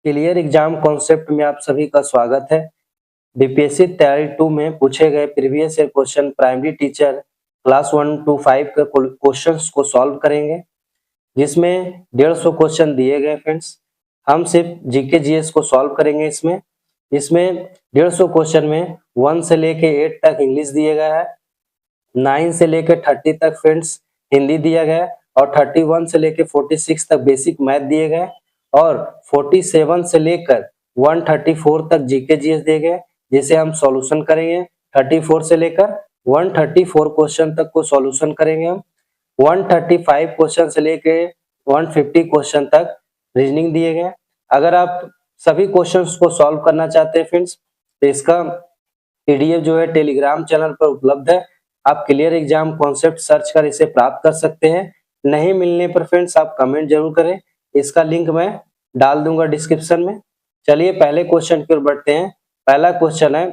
Clear exam concept में आप सभी का स्वागत है। बीपीएससी तैयारी 2 में पूछे गए previous year question primary teacher class 1 to 5 के क्वेश्चंस को सॉल्व करेंगे, जिसमें 150 क्वेश्चन दिए गए फ्रेंड्स। हम सिर्फ जीके जीएस को सॉल्व करेंगे। इसमें 150 क्वेश्चन में 1 से लेके 8 तक इंग्लिश दिया गया है, 9 से लेके 30 तक फ्रेंड्स हिंदी दिया गया है, और 31 से लेके 46 तक बेसिक मैथ दिए गए, और 47 से लेकर 134 तक जीके जीएस दिए गए, जिसे हम सॉल्यूशन करेंगे। 34 से लेकर 134 क्वेश्चन तक को सॉल्यूशन करेंगे हम। 135 क्वेश्चन से लेके 150 क्वेश्चन तक रीजनिंग दिए गए। अगर आप सभी क्वेश्चंस को सॉल्व करना चाहते हैं फ्रेंड्स, तो इसका पीडीएफ जो है टेलीग्राम चैनल पर उपलब्ध है। आप क्लियर एग्जाम कॉन्सेप्ट सर्च कर इसे प्राप्त कर सकते हैं। नहीं मिलने पर फ्रेंड्स आप कमेंट जरूर करें, इसका लिंक मैं डाल दूंगा डिस्क्रिप्शन में। चलिए पहले क्वेश्चन की ओर बढ़ते हैं। पहला क्वेश्चन है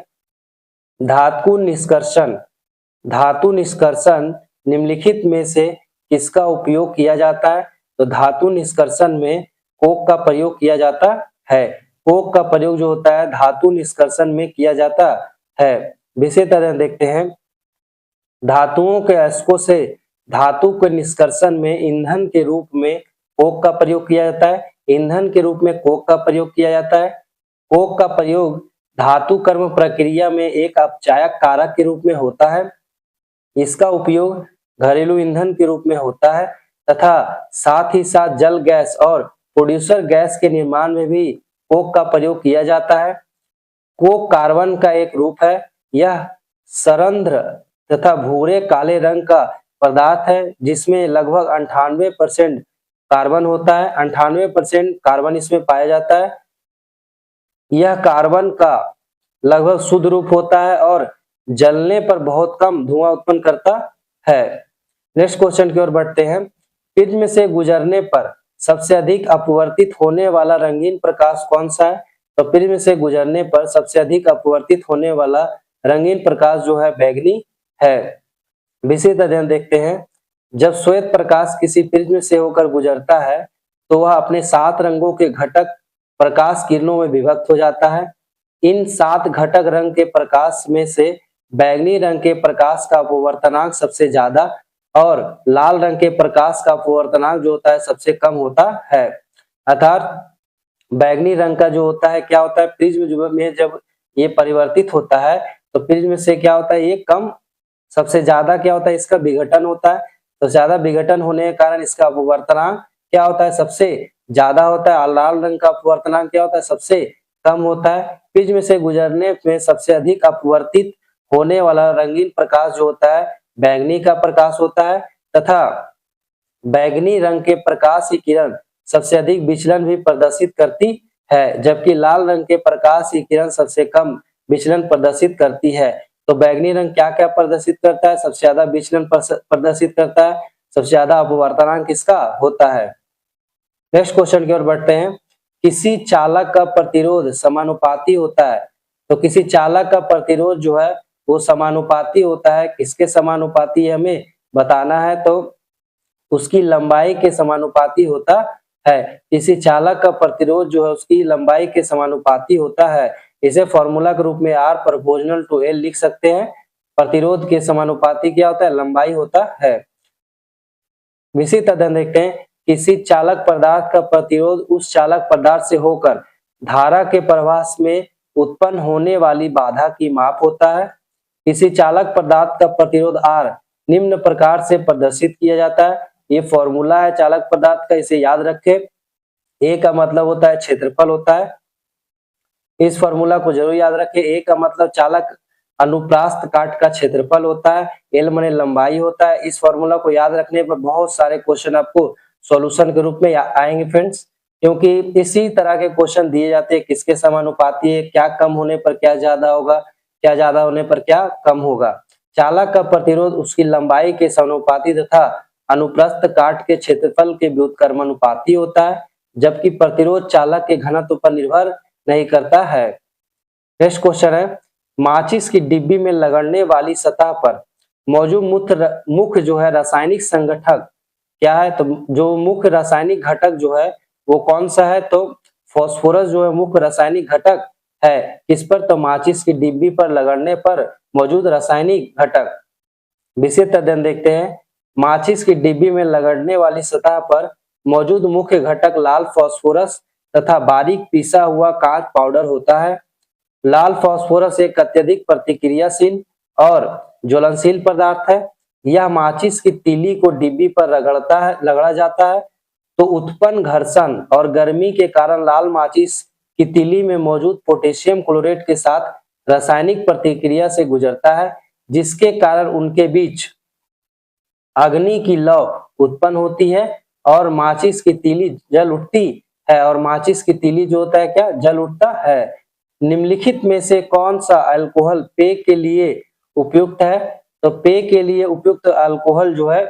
धातु निष्कर्षण। धातु निष्कर्षण निम्नलिखित में से किसका उपयोग किया जाता है? तो धातु निष्कर्षण में कोक का प्रयोग किया जाता है। कोक का प्रयोग जो होता है धातु निष्कर्षण में किया जाता है। विशेष तरह देखते हैं, धातुओं के अयस्कों से धातु के निष्कर्षण में ईंधन के रूप में कोक का प्रयोग किया जाता है। ईंधन के रूप में कोक का प्रयोग किया जाता है। कोक का प्रयोग धातु कर्म प्रक्रिया में एक अपचायक कारक के रूप में होता है। इसका उपयोग घरेलू ईंधन के रूप में होता है, तथा साथ ही साथ जल गैस और प्रोड्यूसर गैस के निर्माण में भी कोक का प्रयोग किया जाता है। कोक कार्बन का एक रूप है। यह सरंध्र तथा भूरे काले रंग का पदार्थ है, जिसमें लगभग 98% कार्बन होता है। 98% कार्बन इसमें पाया जाता है। यह कार्बन का लगभग शुद्ध रूप होता है और जलने पर बहुत कम धुआं उत्पन्न करता है। नेक्स्ट क्वेश्चन की ओर बढ़ते हैं। प्रिज्म से गुजरने पर सबसे अधिक अपवर्तित होने वाला रंगीन प्रकाश कौन सा है? तो प्रिज्म से गुजरने पर सबसे अधिक अपवर्तित होने वाला रंगीन प्रकाश जो है बैगनी है। विशेष अध्ययन देखते हैं, जब श्वेत प्रकाश किसी प्रिज्म से होकर गुजरता है तो वह अपने 7 रंगों के घटक प्रकाश किरणों में विभक्त हो जाता है। इन 7 घटक रंग के प्रकाश में से बैगनी रंग के प्रकाश का अपवर्तनांक सबसे ज्यादा और लाल रंग के प्रकाश का अपवर्तनांक जो होता है सबसे कम होता है। अर्थात बैगनी रंग का जो होता है क्या होता है, प्रिज्म में जब ये परिवर्तित होता है तो प्रिज्म से क्या होता है, ये कम, सबसे ज्यादा क्या होता है, इसका विघटन होता है। तो ज्यादा विघटन होने के कारण इसका अपवर्तनांक क्या होता है, सबसे ज्यादा होता है। लाल रंग का अपवर्तनांक क्या होता है, सबसे कम होता है। प्रिज्म से गुजरने में सबसे अधिक अपवर्तित होने वाला रंगीन प्रकाश जो होता है बैगनी का प्रकाश होता है, तथा बैगनी रंग के प्रकाश की किरण सबसे अधिक विचलन भी प्रदर्शित करती है, जबकि लाल रंग के प्रकाश की किरण सबसे कम विचलन प्रदर्शित करती है। तो बैगनी रंग क्या क्या प्रदर्शित करता है, सबसे ज्यादा विचलन प्रदर्शित करता है, सबसे ज्यादा अपवर्तनांक किसका होता है। नेक्स्ट क्वेश्चन की ओर बढ़ते हैं। किसी चालक का प्रतिरोध समानुपाती होता है। तो किसी चालक का प्रतिरोध जो है वो समानुपाती होता है। किसके समानुपाती हमें बताना है, तो उसकी लंबाई के समानुपाती होता है। किसी चालक का प्रतिरोध जो है उसकी लंबाई के समानुपाती होता है। इसे फॉर्मूला के रूप में R प्रोपोर्शनल टू L लिख सकते हैं। प्रतिरोध के समानुपाती क्या होता है, लंबाई होता है। विशिष्ट अध्ययन देखते हैं, किसी चालक पदार्थ का प्रतिरोध उस चालक पदार्थ से होकर धारा के प्रवाह में उत्पन्न होने वाली बाधा की माप होता है। किसी चालक पदार्थ का प्रतिरोध R निम्न प्रकार से प्रदर्शित किया जाता है। ये फॉर्मूला है चालक पदार्थ का, इसे याद रखें। A का मतलब होता है क्षेत्रफल होता है, इस फॉर्मूला को जरूर याद रखें। A का मतलब चालक अनुप्रास्थ काट का क्षेत्रफल होता है। L माने लंबाई होता है। इस फॉर्मूला को याद रखने पर बहुत सारे क्वेश्चन आपको सॉल्यूशन के रूप में आएंगे फ्रेंड्स, क्योंकि इसी तरह के क्वेश्चन दिए जाते हैं। किसके समानुपाती है, क्या कम होने पर क्या ज्यादा होगा, क्या ज्यादा होने पर क्या कम होगा। चालक का प्रतिरोध उसकी लंबाई के समानुपाती तथा अनुप्रस्थ काट के क्षेत्रफल के व्युत्क्रमानुपाती होता है, जबकि प्रतिरोध चालक के घनत्व पर निर्भर नहीं करता है। नेक्स्ट क्वेश्चन है, माचिस की डिब्बी में लगने वाली सतह पर मौजूद मुख्य जो है रासायनिक संगठक क्या है। तो जो मुख्य रासायनिक घटक जो है वो कौन सा है, तो फास्फोरस जो है मुख्य रासायनिक घटक है किस पर, तो माचिस की डिब्बी पर लगने पर मौजूद रासायनिक घटक। विशेष अध्ययन देखते हैं, माचिस की डिब्बी में लगने वाली सतह पर मौजूद मुख्य घटक लाल फास्फोरस तथा बारीक पिसा हुआ कांच पाउडर होता है। लाल फास्फोरस एक अत्यधिक प्रतिक्रियाशील और ज्वलनशील पदार्थ है। यह माचिस की तीली को डिब्बी पर रगड़ा जाता है तो उत्पन्न घर्षण और गर्मी के कारण लाल माचिस की तीली में मौजूद पोटेशियम क्लोरेट के साथ रासायनिक प्रतिक्रिया से गुजरता है, जिसके कारण उनके बीच अग्नि की लौ उत्पन्न होती है और माचिस की तीली जल उठती है, और माचिस की तीली जो होता है क्या, जल उठता है। निम्नलिखित में से कौन सा अल्कोहल पेय के लिए उपयुक्त है, तो पेय के लिए उपयुक्त अल्कोहल जो है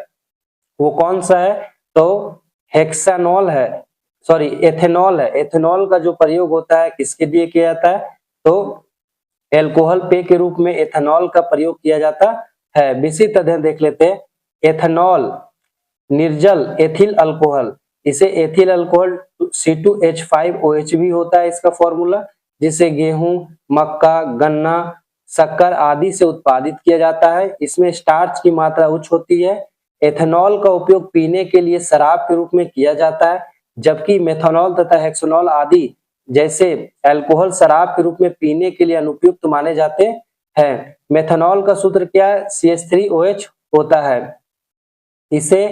वो कौन सा है, तो हेक्सानॉल है, सॉरी एथेनॉल है। एथेनॉल का जो प्रयोग होता है किसके लिए किया जाता है, तो एल्कोहल पेय के रूप में एथेनॉल का प्रयोग किया जाता है। विशिष्ट अध्ययन देख लेते हैं, एथेनॉल निर्जल एथिल अल्कोहल, इसे एथिल अल्कोहल C2H5OH भी होता है इसका फॉर्मूला, जिसे गेहूं, मक्का, गन्ना, शक्कर आदि से उत्पादित किया जाता है। इसमें स्टार्च की मात्रा उच्च होती है। एथेनॉल का उपयोग पीने के लिए शराब के रूप में किया जाता है, जबकि मेथनॉल तथा हेक्सोनॉल आदि जैसे अल्कोहल शराब के रूप में पीने के लिए अनुपयुक्त माने जाते हैं। मेथनॉल का सूत्र क्या है, CH3OH होता है। इसे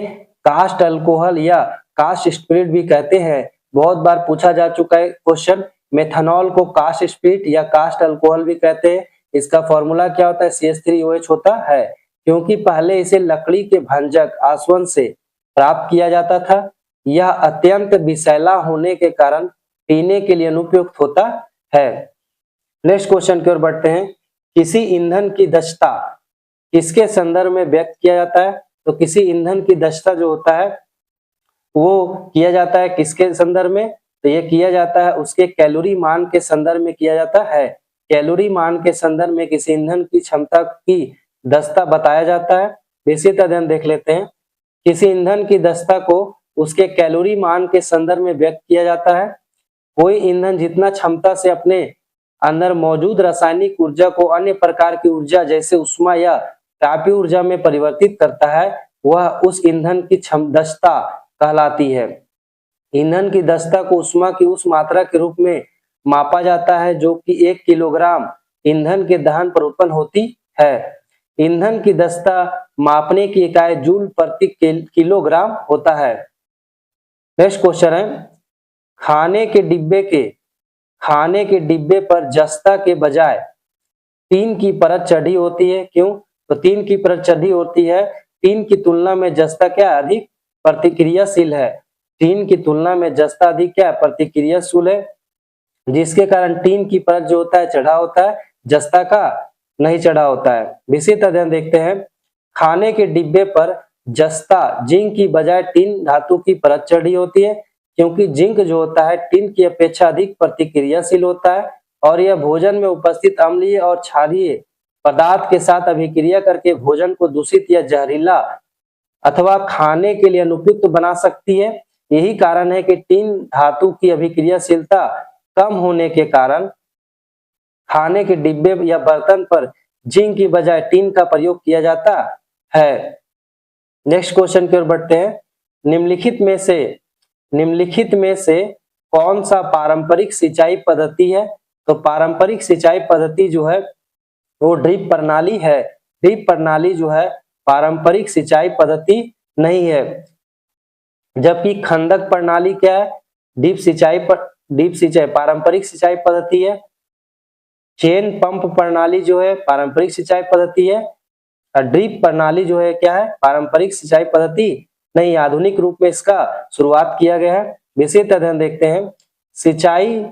कास्ट अल्कोहल या कास्ट स्पिरिट भी कहते हैं। बहुत बार पूछा जा चुका है क्वेश्चन, मेथनॉल को कास्ट स्पिरिट या कास्ट अल्कोहल भी कहते हैं। इसका फॉर्मूला क्या होता है, CH3OH होता है, क्योंकि पहले इसे लकड़ी के भंजक आसवन से प्राप्त किया जाता था। यह अत्यंत विषैला होने के कारण पीने के लिए अनुपयुक्त होता है। नेक्स्ट क्वेश्चन की ओर बढ़ते हैं, किसी ईंधन की दक्षता किसके संदर्भ में व्यक्त किया जाता है, तो किसी ईंधन की दक्षता जो होता है वो किया जाता है किसके संदर्भ में, तो ये किया जाता है उसके कैलोरी मान के संदर्भ में किया जाता है। कैलोरी मान के संदर्भ में किसी ईंधन की क्षमता की दक्षता बताया जाता है। विशिष्ट अध्ययन देख लेते हैं, किसी ईंधन की दक्षता को उसके कैलोरी मान के संदर्भ में व्यक्त किया जाता है। कोई ईंधन जितना क्षमता से अपने अंदर मौजूद रासायनिक ऊर्जा को अन्य प्रकार की ऊर्जा जैसे उष्मा या तापीय ऊर्जा में परिवर्तित करता है, वह उस ईंधन की दक्षता कहलाती है। ईंधन की दक्षता को उष्मा की उस मात्रा के रूप में मापा जाता है जो कि 1 किलोग्राम ईंधन के दहन पर उत्पन्न होती है। ईंधन की दक्षता मापने की इकाई जूल प्रति किलोग्राम होता है। नेक्स्ट क्वेश्चन है, खाने के डिब्बे पर जस्ता के बजाय टीन की परत चढ़ी होती है, क्यों, तो टीन की परत चढ़ी होती है, टीन की तुलना में जस्ता क्या अधिक प्रतिक्रियाशील है। टीन की तुलना में जस्ता अधिक क्या प्रतिक्रियाशील है, जिसके कारण टीन की परत जो होता है चढ़ा होता है, जस्ता का नहीं चढ़ा होता है। विशिष्ट अध्ययन देखते हैं, खाने के डिब्बे पर जस्ता जिंक की बजाय टीन धातु की परत चढ़ी होती है, क्योंकि जिंक जो होता है टीन की अपेक्षा अधिक प्रतिक्रियाशील होता है और यह भोजन में उपस्थित अम्लीय और क्षारीय पदार्थ के साथ अभिक्रिया करके भोजन को दूषित या जहरीला अथवा खाने के लिए अनुपयुक्त बना सकती है। यही कारण है कि टीन धातु की अभिक्रियाशीलता कम होने के कारण खाने के डिब्बे या बर्तन पर जिंक की बजाय टीन का प्रयोग किया जाता है। नेक्स्ट क्वेश्चन की ओर बढ़ते हैं, निम्नलिखित में से कौन सा पारंपरिक सिंचाई पद्धति है, तो पारंपरिक सिंचाई पद्धति जो है वो ड्रिप प्रणाली है। ड्रिप प्रणाली जो है पारंपरिक सिंचाई पद्धति नहीं है, जबकि खंडक प्रणाली क्या है, ड्रिप सिंचाई पारंपरिक सिंचाई पद्धति है। चेन पंप प्रणाली जो है पारंपरिक सिंचाई पद्धति है, और ड्रिप प्रणाली जो है क्या है, पारंपरिक सिंचाई पद्धति नहीं, आधुनिक रूप में इसका शुरुआत किया गया है। विशेष अध्ययन देखते हैं, सिंचाई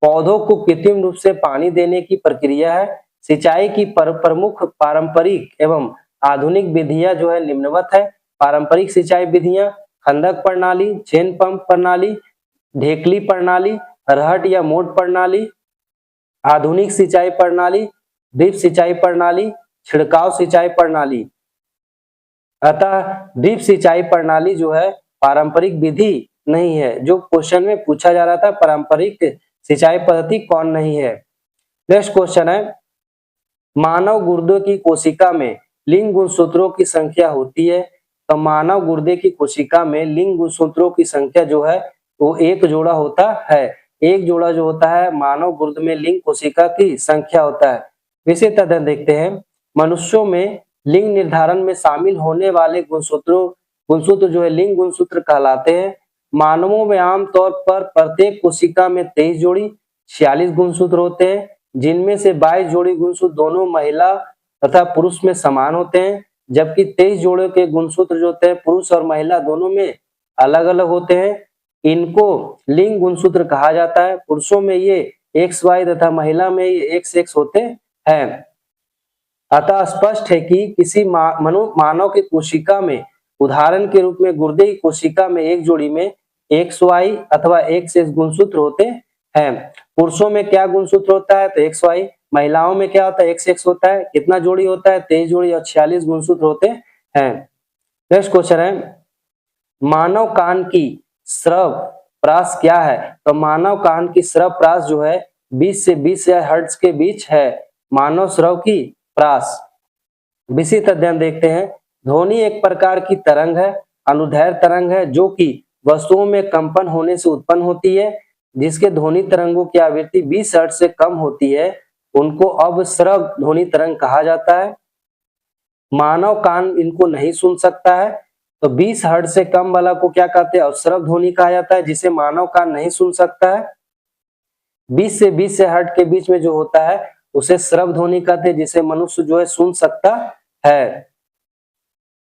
पौधों को कृत्रिम रूप से पानी देने की प्रक्रिया है। सिंचाई की प्रमुख पारंपरिक एवं आधुनिक विधियां जो है निम्नवत है। पारंपरिक सिंचाई विधियां खंडक प्रणाली, चेन पंप प्रणाली, ढेकली प्रणाली, रहट या मोट प्रणाली, आधुनिक सिंचाई प्रणाली, ड्रिप सिंचाई प्रणाली, छिड़काव सिंचाई प्रणाली। अतः ड्रिप सिंचाई प्रणाली जो है पारंपरिक विधि नहीं है। जो क्वेश्चन में पूछा जा रहा था पारंपरिक सिंचाई पद्धति कौन नहीं है। नेक्स्ट क्वेश्चन है, मानव गुर्दे की कोशिका में लिंग गुणसूत्रों की संख्या होती है। तो मानव गुर्दे की कोशिका में लिंग गुणसूत्रों की संख्या जो है वो एक जोड़ा होता है। एक जोड़ा जो होता है मानव गुर्दे में लिंग कोशिका की संख्या होता है। इसी तरह देखते हैं, मनुष्यों में लिंग निर्धारण में शामिल होने वाले गुणसूत्र जो है लिंग गुणसूत्र कहलाते हैं। मानवों में आमतौर पर प्रत्येक कोशिका में 23 जोड़ी 46 गुणसूत्र होते हैं, जिनमें से 22 जोड़ी गुणसूत्र दोनों महिला तथा पुरुष में समान होते हैं, जबकि 23 जोड़े के गुणसूत्र जो होते हैं पुरुष और महिला दोनों में अलग अलग होते हैं। इनको लिंग गुणसूत्र कहा जाता है। पुरुषों में ये XY तथा महिला में ये XX होते हैं। अतः स्पष्ट है कि किसी मानव की कोशिका में उदाहरण के रूप में गुर्दे की कोशिका में एक जोड़ी में XY अथवा XX गुणसूत्र होते हैं। पुरुषों में क्या गुणसूत्र होता है तो XY, महिलाओं में क्या होता है XX होता है। कितना जोड़ी होता है 23 जोड़ी और 46 गुणसूत्र होते हैं। नेक्स्ट क्वेश्चन है, मानव कान की श्रव प्रास क्या है। तो मानव कान की श्रव प्रास जो है 20 से 20,000 हर्ट्ज के बीच है मानव श्रव की प्रास। विशिष्ट अध्ययन देखते हैं, ध्वनि एक प्रकार की तरंग है, अनुदैर्घ्य तरंग है जो कि वस्तुओं में कंपन होने से उत्पन्न होती है। जिसके ध्वनि तरंगों की आवृत्ति 20 हर्ट्ज से कम होती है उनको अवश्रव ध्वनि तरंग कहा जाता है। मानव कान इनको नहीं सुन सकता है, तो 20 हर्ट्ज से कम वाला को क्या कहते हैं अवश्रव ध्वनि कहा जाता है, जिसे मानव कान नहीं सुन सकता है। 20 से 20 हर्ट्ज के बीच में जो होता है उसे श्रव ध्वनि कहते हैं, जिसे मनुष्य जो है सुन सकता है।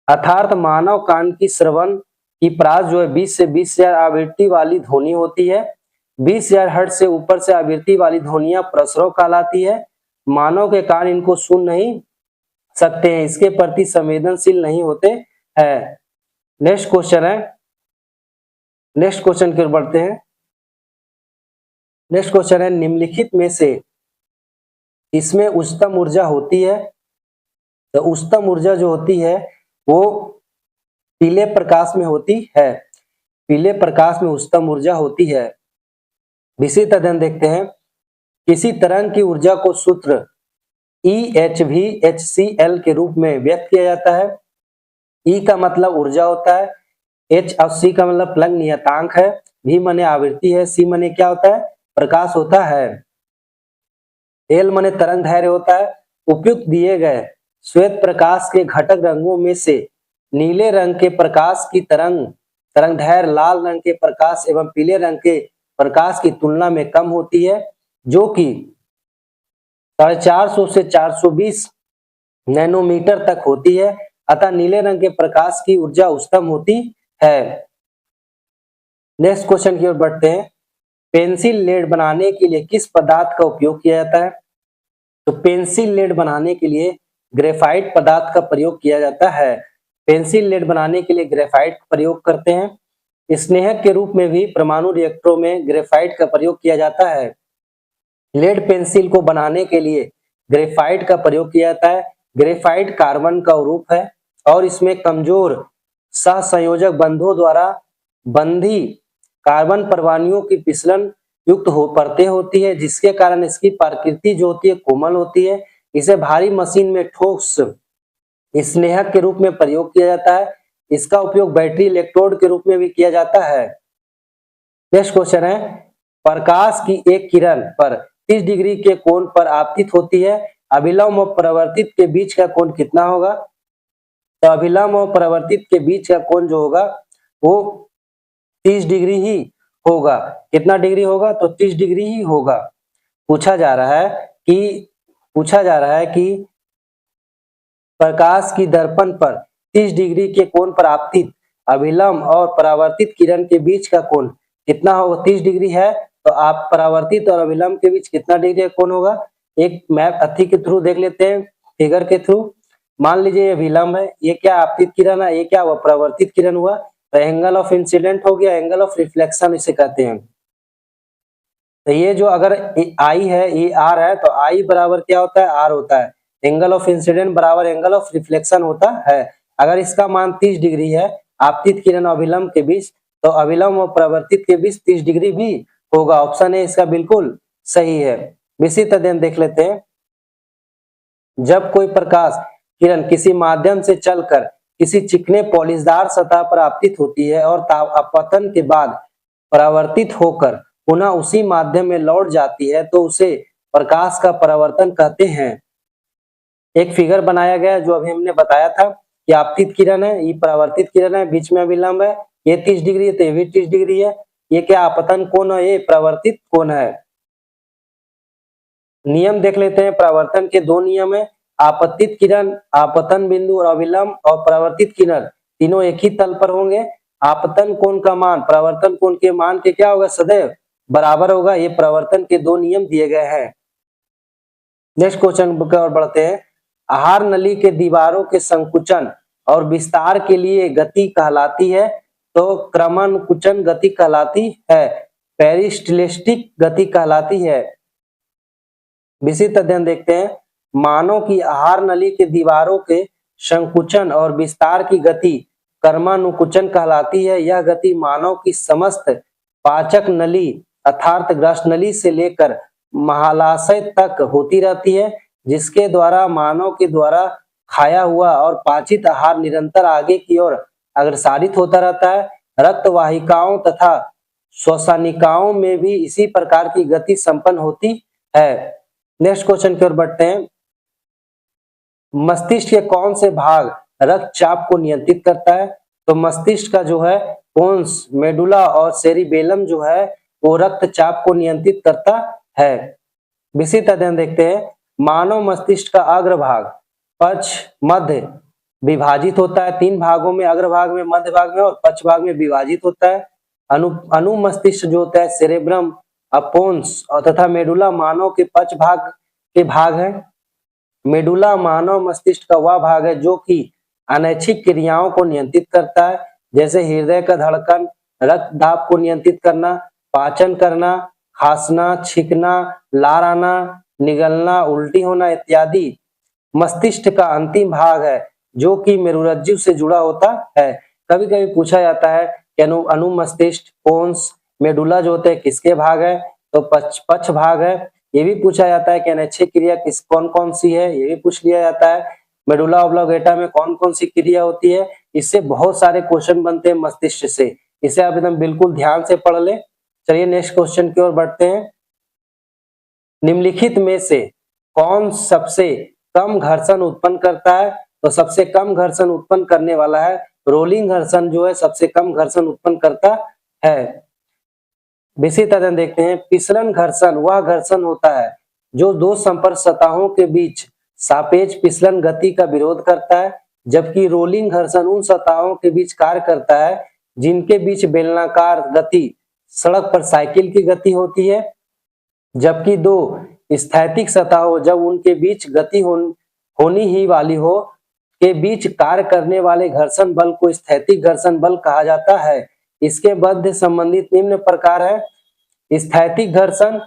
अर्थात मानव कान की श्रवण की प्रास जो है 20 से 20,000 आवृत्ति वाली ध्वनि होती है। 20,000 हर्ट्ज से ऊपर से आवृत्ति वाली ध्वनियां प्रस्रव कहलाती है। मानव के कान इनको सुन नहीं सकते हैं, इसके प्रति संवेदनशील नहीं होते हैं। नेक्स्ट क्वेश्चन है, नेक्स्ट क्वेश्चन की ओर बढ़ते हैं। नेक्स्ट क्वेश्चन है, निम्नलिखित में से इसमें उच्चतम ऊर्जा होती है। तो उच्चतम ऊर्जा जो होती है वो पीले प्रकाश में होती है। पीले प्रकाश में उच्चतम ऊर्जा होती है। विशिष्ट अध्ययन देखते हैं, किसी तरंग की ऊर्जा को सूत्र EHV/HCl के रूप में व्यक्त किया जाता है। E का मतलब ऊर्जा होता है, H और C का मतलब प्लंग नियतांक है, V माने आवृत्ति है, C माने क्या होता है प्रकाश होता है, L माने तरंग दैर्घ्य होता है। उपयुक्त दिए गए श्वेत प्रकाश के घटक रंगों में से नीले रंग के प्रकाश की तरंग दैर्घ्य लाल रंग के प्रकाश एवं पीले रंग के प्रकाश की तुलना में कम होती है, जो कि 450 से 420 नैनोमीटर तक होती है। अतः नीले रंग के प्रकाश की ऊर्जा उच्चतम होती है। नेक्स्ट क्वेश्चन की ओर बढ़ते हैं, पेंसिल लेड बनाने के लिए किस पदार्थ का उपयोग किया जाता है। तो पेंसिल लेड बनाने के लिए ग्रेफाइट पदार्थ का प्रयोग किया जाता है। पेंसिल लेड बनाने के लिए ग्रेफाइट प्रयोग करते हैं। स्नेहक के रूप में भी परमाणु रिएक्टरों में ग्रेफाइट का प्रयोग किया जाता है। लेड पेंसिल को बनाने के लिए ग्रेफाइट का प्रयोग किया जाता है। ग्रेफाइट कार्बन का रूप है और इसमें कमजोर सहसंयोजक बंधों द्वारा बंधी कार्बन परमाणुओं की फिसलन युक्त परतें होती है, जिसके कारण इसकी प्रकृति जो होती है कोमल होती है। इसे भारी मशीन में ठोस स्नेहक के रूप में प्रयोग किया जाता है। इसका उपयोग बैटरी इलेक्ट्रोड के रूप में भी किया जाता है। नेक्स्ट क्वेश्चन है, प्रकाश की एक किरण पर 30 डिग्री के कोण पर आपतित होती है। अभिलंब और परावर्तित के बीच का कोण कितना होगा। तो अभिलंब और परावर्तित के बीच का कोण जो होगा वो 30 डिग्री ही होगा। कितना डिग्री होगा तो 30 डिग्री ही होगा। पूछा जा रहा है कि प्रकाश की दर्पण पर 30 डिग्री के कोण पर आपतित अभिलंब और परावर्तित किरण के बीच का कोण कितना होगा। 30 डिग्री है तो आप परावर्तित और अभिलंब के बीच कितना डिग्री का कोण होगा। एक मैप अथी के थ्रू देख लेते हैं, फिगर के थ्रू। मान लीजिए ये अभिलंब है, ये क्या आपतित किरण है, ये क्या हुआ परावर्तित किरण हुआ। तो एंगल ऑफ इंसिडेंट हो गया, एंगल ऑफ रिफ्लेक्शन इसे कहते हैं। तो ये जो अगर आई है ये आर है तो आई बराबर क्या होता है आर होता है। एंगल ऑफ इंसिडेंट बराबर एंगल ऑफ रिफ्लेक्शन होता है। अगर इसका मान 30 डिग्री है आपतित किरण और अभिलंब के बीच तो अविलंब और परावर्तित के बीच 30 डिग्री भी होगा। ऑप्शन ए इसका बिल्कुल सही है। विशिष्ट अध्ययन देख लेते हैं। जब कोई प्रकाश किरण किसी माध्यम से चलकर किसी चिकने पॉलिशदार सतह पर आपतित होती है और अपतन के बाद परावर्तित होकर पुनः उसी माध्यम में लौट जाती है तो उसे प्रकाश का परावर्तन कहते हैं। एक फिगर बनाया गया जो अभी हमने बताया था कि आपतित किरण है, ये परावर्तित किरण है, बीच में अविलंब है, ये 30 डिग्री है तो ये भी 30 डिग्री है। ये क्या आपतन कोण है, ये परावर्तित कोण है। नियम देख लेते हैं। परावर्तन के दो नियम है, आपतित किरण आपतन बिंदु और अविलंब और परावर्तित किरण तीनों एक ही तल पर होंगे। आपतन कोण का मान परावर्तन कोण के मान के क्या होगा, सदैव बराबर होगा। ये परावर्तन के दो नियम दिए गए हैं। नेक्स्ट क्वेश्चन की ओर बढ़ते हैं। आहार नली के दीवारों के संकुचन और विस्तार के लिए गति कहलाती है, तो क्रमानुकुचन गति कहलाती है, पेरिस्टिलिस्टिक गति कहलाती है। विशिष्ट अध्ययन देखते हैं। मानव की आहार नली के दीवारों के संकुचन और विस्तार की गति कर्मानुकुचन कहलाती है। यह गति मानव की समस्त पाचक नली अर्थात ग्रस्त नली से लेकर महालाशय तक होती रहती है, जिसके द्वारा मानव के द्वारा खाया हुआ और पाचित आहार निरंतर आगे की ओर अग्रसारित होता रहता है। रक्त वाहिकाओं तथा श्वसनिकाओं में भी इसी प्रकार की गति संपन्न होती है। नेक्स्ट क्वेश्चन की ओर बढ़ते हैं। मस्तिष्क के कौन से भाग रक्तचाप को नियंत्रित करता है, तो मस्तिष्क का जो है पोन्स, मेडुला और सेरिबेलम जो है वो रक्तचाप को नियंत्रित करता है। विशिष्ट अध्ययन देखते हैं। मानव मस्तिष्क का अग्रभाग पक्ष मध्य विभाजित होता है, तीन भागों में, अग्रभाग में, मध्य भाग में और पक्ष भाग में विभाजित होता है। अनु मस्तिष्क जो होता है सेरेब्रम, अपोन्स और तथा मेडुला मानव के पक्ष भाग के भाग है। मेडुला मानव मस्तिष्क का वह भाग है जो कि अनैच्छिक क्रियाओं को नियंत्रित करता है, जैसे हृदय का धड़कन, रक्त दाब को नियंत्रित करना, पाचन करना, खांसना, छींकना, लार आना, निगलना, उल्टी होना इत्यादि। मस्तिष्क का अंतिम भाग है जो कि मेरुरज्जु से जुड़ा होता है। कभी कभी पूछा जाता है कि अनु मस्तिष्क, पोन्स, मेडुला जो होते हैं किसके भाग है, तो पक्ष भाग है। ये भी पूछा जाता है कि अनैच्छिक क्रिया किस कौन कौन सी है, ये भी पूछ लिया जाता है। मेडुला ऑब्लोंगेटा में कौन कौन सी क्रिया होती है। इससे बहुत सारे क्वेश्चन बनते हैं मस्तिष्क से, इसे आप एकदम बिल्कुल ध्यान से पढ़ ले। चलिए नेक्स्ट क्वेश्चन की ओर बढ़ते हैं। निम्नलिखित में से कौन सबसे कम घर्षण उत्पन्न करता है, तो सबसे कम घर्षण उत्पन्न करने वाला है रोलिंग घर्षण जो है सबसे कम घर्षण उत्पन्न करता है। विशिष्ट अध्ययन देखते हैं। फिसलन घर्षण वह घर्षण होता है जो दो संपर्क सतहों के बीच सापेक्ष फिसलन गति का विरोध करता है, जबकि रोलिंग घर्षण उन सतहों के बीच कार्य करता है जिनके बीच बेलनाकार गति सड़क पर साइकिल की गति होती है, जबकि दो स्थैतिक सतहों जब उनके बीच गति होनी ही वाली हो के बीच कार्य करने वाले घर्षण बल को स्थैतिक घर्षण बल कहा जाता है। इसके मध्य संबंधित निम्न प्रकार है। स्थैतिक घर्षण,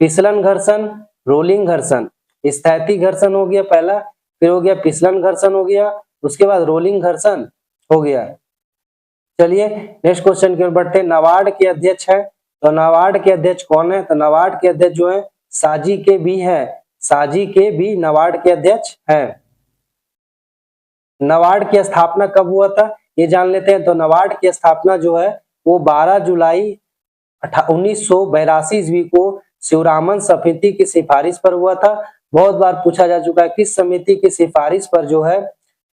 फिसलन घर्षण, रोलिंग घर्षण। स्थैतिक घर्षण हो गया पहला, फिर हो गया फिसलन घर्षण हो गया, उसके बाद रोलिंग घर्षण हो गया। चलिए नेक्स्ट क्वेश्चन की ओर बढ़ते हैं। नाबार्ड के अध्यक्ष है, तो नाबार्ड के अध्यक्ष कौन है, तो नाबार्ड के अध्यक्ष जो है साजी के बी है। साजी के बी नाबार्ड के अध्यक्ष है। नाबार्ड की स्थापना कब हुआ था ये जान लेते हैं। तो नाबार्ड की स्थापना जो है वो 12 जुलाई 1982 ईस्वी को शिवरामन समिति की सिफारिश पर हुआ था। बहुत बार पूछा जा चुका है किस समिति की सिफारिश पर जो है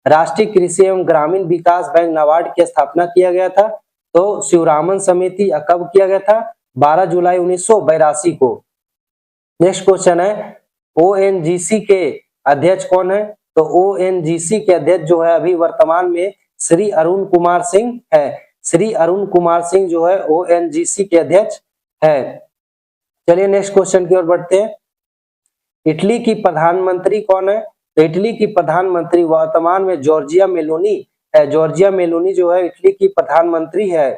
राष्ट्रीय कृषि एवं ग्रामीण विकास बैंक नाबार्ड की स्थापना किया गया था, तो शिवरामन समिति कब किया गया था, 12 जुलाई 1982 को। नेक्स्ट क्वेश्चन है ओएनजीसी के अध्यक्ष कौन है, तो ओएनजीसी के अध्यक्ष जो है अभी वर्तमान में श्री अरुण कुमार सिंह है। श्री अरुण कुमार सिंह जो है ओएनजीसी के अध्यक्ष है। चलिए नेक्स्ट क्वेश्चन की ओर बढ़ते हैं। इटली की प्रधानमंत्री कौन है, तो इटली की प्रधानमंत्री वर्तमान में जॉर्जिया मेलोनी है। जॉर्जिया मेलोनी जो है इटली की प्रधानमंत्री है।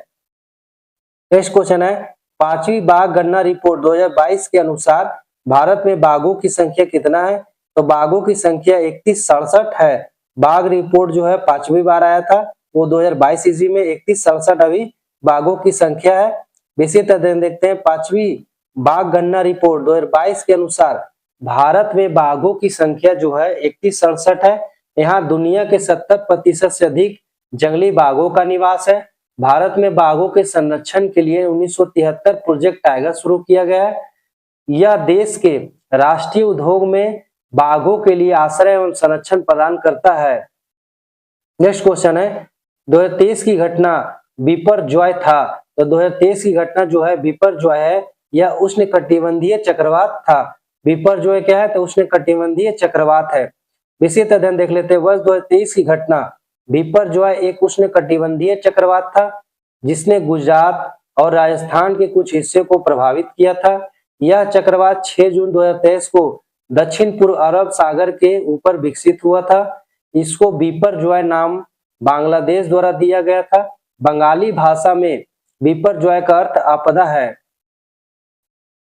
नेक्स्ट क्वेश्चन है 5वीं बाघ गणना रिपोर्ट 2022 के अनुसार भारत में बाघों की संख्या कितना है, तो बाघों की संख्या 3167 है। बाघ रिपोर्ट जो है 5वीं बार आया था वो 2022 ईस्वी में 3167 अभी बाघों की संख्या है। विशेष अध्ययन देखते हैं, 5वीं बाघ गणना रिपोर्ट 2022 के अनुसार भारत में बाघों की संख्या जो है 3167 है। यहाँ दुनिया के 70% से अधिक जंगली बाघों का निवास है। भारत में बाघों के संरक्षण के लिए 1973 प्रोजेक्ट टाइगर शुरू किया गया है। यह देश के राष्ट्रीय उद्योग में बाघों के लिए आश्रय एवं संरक्षण प्रदान करता है। नेक्स्ट क्वेश्चन है, 2023 की घटना बिपरजॉय था। तो 2023 की घटना जो है बिपरजॉय है, यह उष्णकटिबंधीय चक्रवात था। बिपरजॉय क्या है? तो उष्णकटिबंधीय चक्रवात है। विस्तृत अध्ययन देख लेते हैं। वर्ष 2023 की घटना बिपरजॉय एक उष्णकटिबंधीय चक्रवात था जिसने गुजरात और राजस्थान के कुछ हिस्से को प्रभावित किया था। यह चक्रवात 6 जून 2023 को दक्षिण पूर्व अरब सागर के ऊपर विकसित हुआ था। इसको बिपरजॉय नाम बांग्लादेश द्वारा दिया गया था। बंगाली भाषा में बिपरजॉय का अर्थ आपदा है।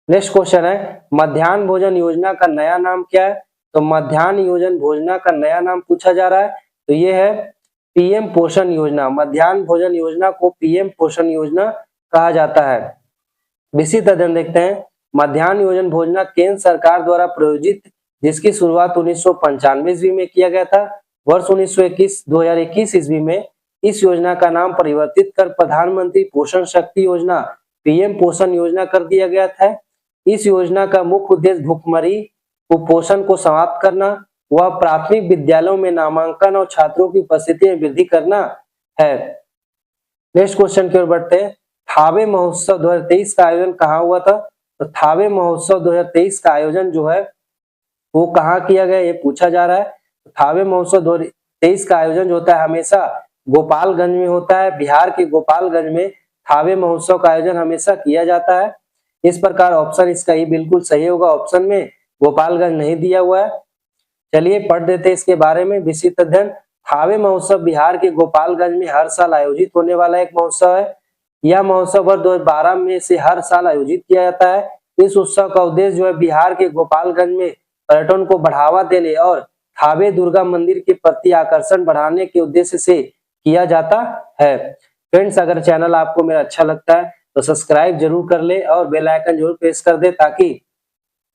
नेक्स्ट क्वेश्चन है, मध्याह्न भोजन योजना का नया नाम क्या है? तो मध्याह्न भोजन योजना का नया नाम पूछा जा रहा है, तो ये है पीएम पोषण योजना। मध्याह्न भोजन योजना को पीएम पोषण योजना कहा जाता है। विस्तृत अध्ययन देखते हैं, मध्याह्न भोजन योजना केंद्र सरकार द्वारा प्रायोजित, जिसकी शुरुआत 1995 ईस्वी में किया गया था। वर्ष 2021 ईस्वी में इस योजना का नाम परिवर्तित कर प्रधानमंत्री पोषण शक्ति योजना पीएम पोषण योजना कर दिया गया था। इस योजना का मुख्य उद्देश्य भूखमरी कुपोषण को समाप्त करना व प्राथमिक विद्यालयों में नामांकन और छात्रों की उपस्थिति में वृद्धि करना है। नेक्स्ट क्वेश्चन की ओर बढ़ते हैं, थावे महोत्सव 2023 का आयोजन कहाँ हुआ था? तो थावे महोत्सव 2023 का आयोजन जो है वो कहाँ किया गया, ये पूछा जा रहा है। थावे महोत्सव 2023 का आयोजन जो होता है हमेशा गोपालगंज में होता है। बिहार के गोपालगंज में थावे महोत्सव का आयोजन हमेशा किया जाता है। इस प्रकार ऑप्शन इसका ही बिल्कुल सही होगा। ऑप्शन में गोपालगंज नहीं दिया हुआ है। चलिए पढ़ देते हैं इसके बारे में। विस्तृत अध्ययन, थावे महोत्सव बिहार के गोपालगंज में हर साल आयोजित होने वाला एक महोत्सव है। यह महोत्सव वर्ष 2012 में से हर साल आयोजित किया जाता है। इस उत्सव का उद्देश्य जो है बिहार के गोपालगंज में पर्यटन को बढ़ावा देने और थावे दुर्गा मंदिर के प्रति आकर्षण बढ़ाने के उद्देश्य से किया जाता है। फ्रेंड्स, अगर चैनल आपको मेरा अच्छा लगता है तो सब्सक्राइब जरूर कर ले और बेल आइकन जरूर प्रेस कर दे ताकि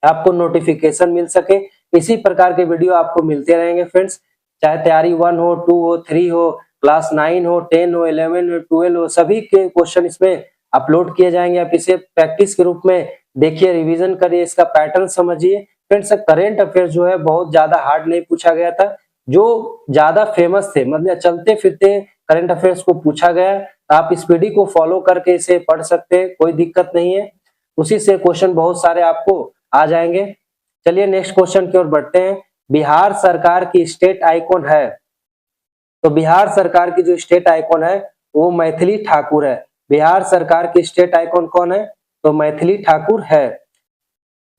आपको नोटिफिकेशन मिल सके। इसी प्रकार के वीडियो आपको मिलते रहेंगे फ्रेंड्स, चाहे तैयारी 1 हो, 2 हो, 3 हो, क्लास 9 हो, 10 हो, 11 हो, 12 हो, सभी के क्वेश्चन इसमें अपलोड किए जाएंगे। आप इसे प्रैक्टिस के रूप में देखिए, रिवीजन करिए, इसका पैटर्न समझिए। फ्रेंड्स, करेंट अफेयर्स जो है बहुत ज्यादा हार्ड नहीं पूछा गया था। जो ज्यादा फेमस थे, मतलब चलते फिरते करंट अफेयर्स को पूछा गया। आप इस पीडी को फॉलो करके इसे पढ़ सकते हैं, कोई दिक्कत नहीं है। उसी से क्वेश्चन बहुत सारे आपको आ जाएंगे। चलिए नेक्स्ट क्वेश्चन की ओर बढ़ते हैं। बिहार सरकार की स्टेट आइकॉन है, तो बिहार सरकार की जो स्टेट आइकॉन है वो मैथिली ठाकुर है। बिहार सरकार की स्टेट आइकॉन कौन है? तो मैथिली ठाकुर है।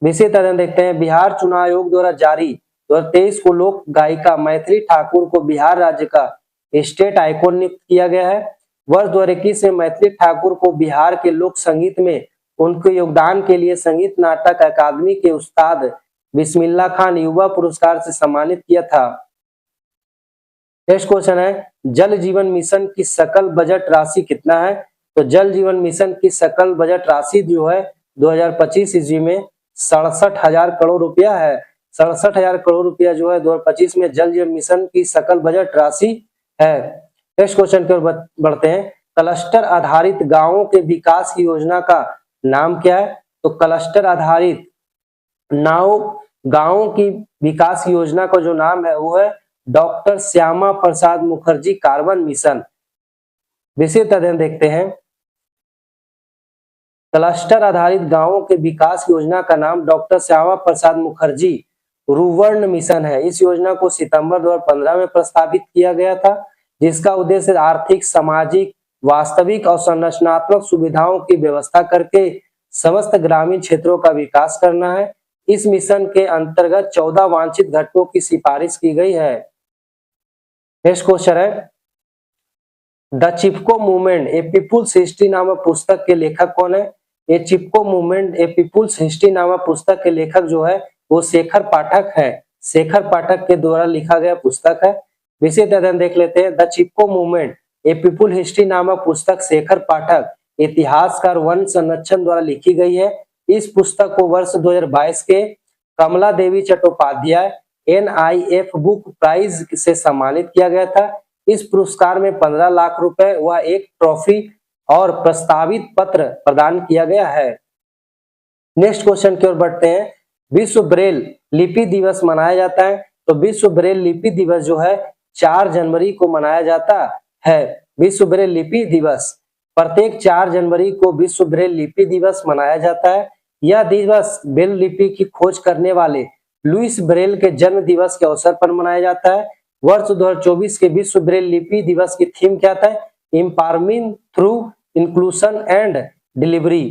विशेष अध्ययन देखते हैं, बिहार चुनाव आयोग द्वारा जारी 2023 को लोक गायिका मैथिली ठाकुर को बिहार राज्य का स्टेट आइकॉन नियुक्त किया गया है। वर्ष 2021 में मैथिली ठाकुर को बिहार के लोक संगीत में उनके योगदान के लिए संगीत नाटक अकादमी के उस्ताद बिस्मिल्लाह खान युवा पुरस्कार से सम्मानित किया था। नेक्स्ट क्वेश्चन है, जल जीवन मिशन की सकल बजट राशि कितना है? तो जल जीवन मिशन की सकल बजट राशि जो है 2025 ईस्वी में 67,000 करोड़ रुपया है। 67,000 करोड़ रुपया जो है 2025 में जल जीवन मिशन की सकल बजट राशि है। नेक्स्ट क्वेश्चन की ओर बढ़ते हैं, क्लस्टर आधारित गांवों के विकास की योजना का नाम क्या है? तो क्लस्टर आधारित गांवों की विकास योजना का जो नाम है वो है doctor Shyama Prasad Mukherjee carbon mission. विस्तृत अध्ययन देखते हैं, क्लस्टर आधारित गांवों के विकास योजना का नाम डॉक्टर श्यामा प्रसाद मुखर्जी रुवर्ण मिशन है। इस योजना को सितंबर 2015 में प्रस्तावित किया गया था, जिसका उद्देश्य आर्थिक, सामाजिक, वास्तविक और संरचनात्मक सुविधाओं की व्यवस्था करके समस्त ग्रामीण क्षेत्रों का विकास करना है। इस मिशन के अंतर्गत 14 वांछित घटकों की सिफारिश की गई है। नेक्स्ट क्वेश्चन है, the Chipko movement a people's history नामक पुस्तक के लेखक कौन है? ये Chipko movement a people's history नामक पुस्तक के लेखक जो है वो शेखर पाठक है। शेखर पाठक के द्वारा लिखा गया पुस्तक है। विशेष अध्ययन देख लेते हैं, the Chipko movement A people history नामक पुस्तक शेखर पाठक इतिहासकार वन संरक्षण द्वारा लिखी गई है। इस पुस्तक को वर्ष 2022 के कमला देवी चट्टोपाध्याय NIF बुक प्राइज से सम्मानित किया गया था। इस पुरस्कार में 15 लाख रुपए व एक ट्रॉफी और प्रस्तावित पत्र प्रदान किया गया है। नेक्स्ट क्वेश्चन की ओर बढ़ते हैं। विश्व ब्रेल लिपि दिवस मनाया जाता है, तो विश्व ब्रेल लिपि दिवस जो है 4 जनवरी को मनाया जाता है। विश्व ब्रेल लिपि दिवस प्रत्येक 4 जनवरी को विश्व ब्रेल लिपि दिवस मनाया जाता है। यह दिवस ब्रेल लिपि की खोज करने वाले लुईस ब्रेल के जन्म दिवस के अवसर पर मनाया जाता है। वर्ष 2024 के विश्व ब्रेल लिपि दिवस की थीम क्या था? Empowerment through inclusion and delivery.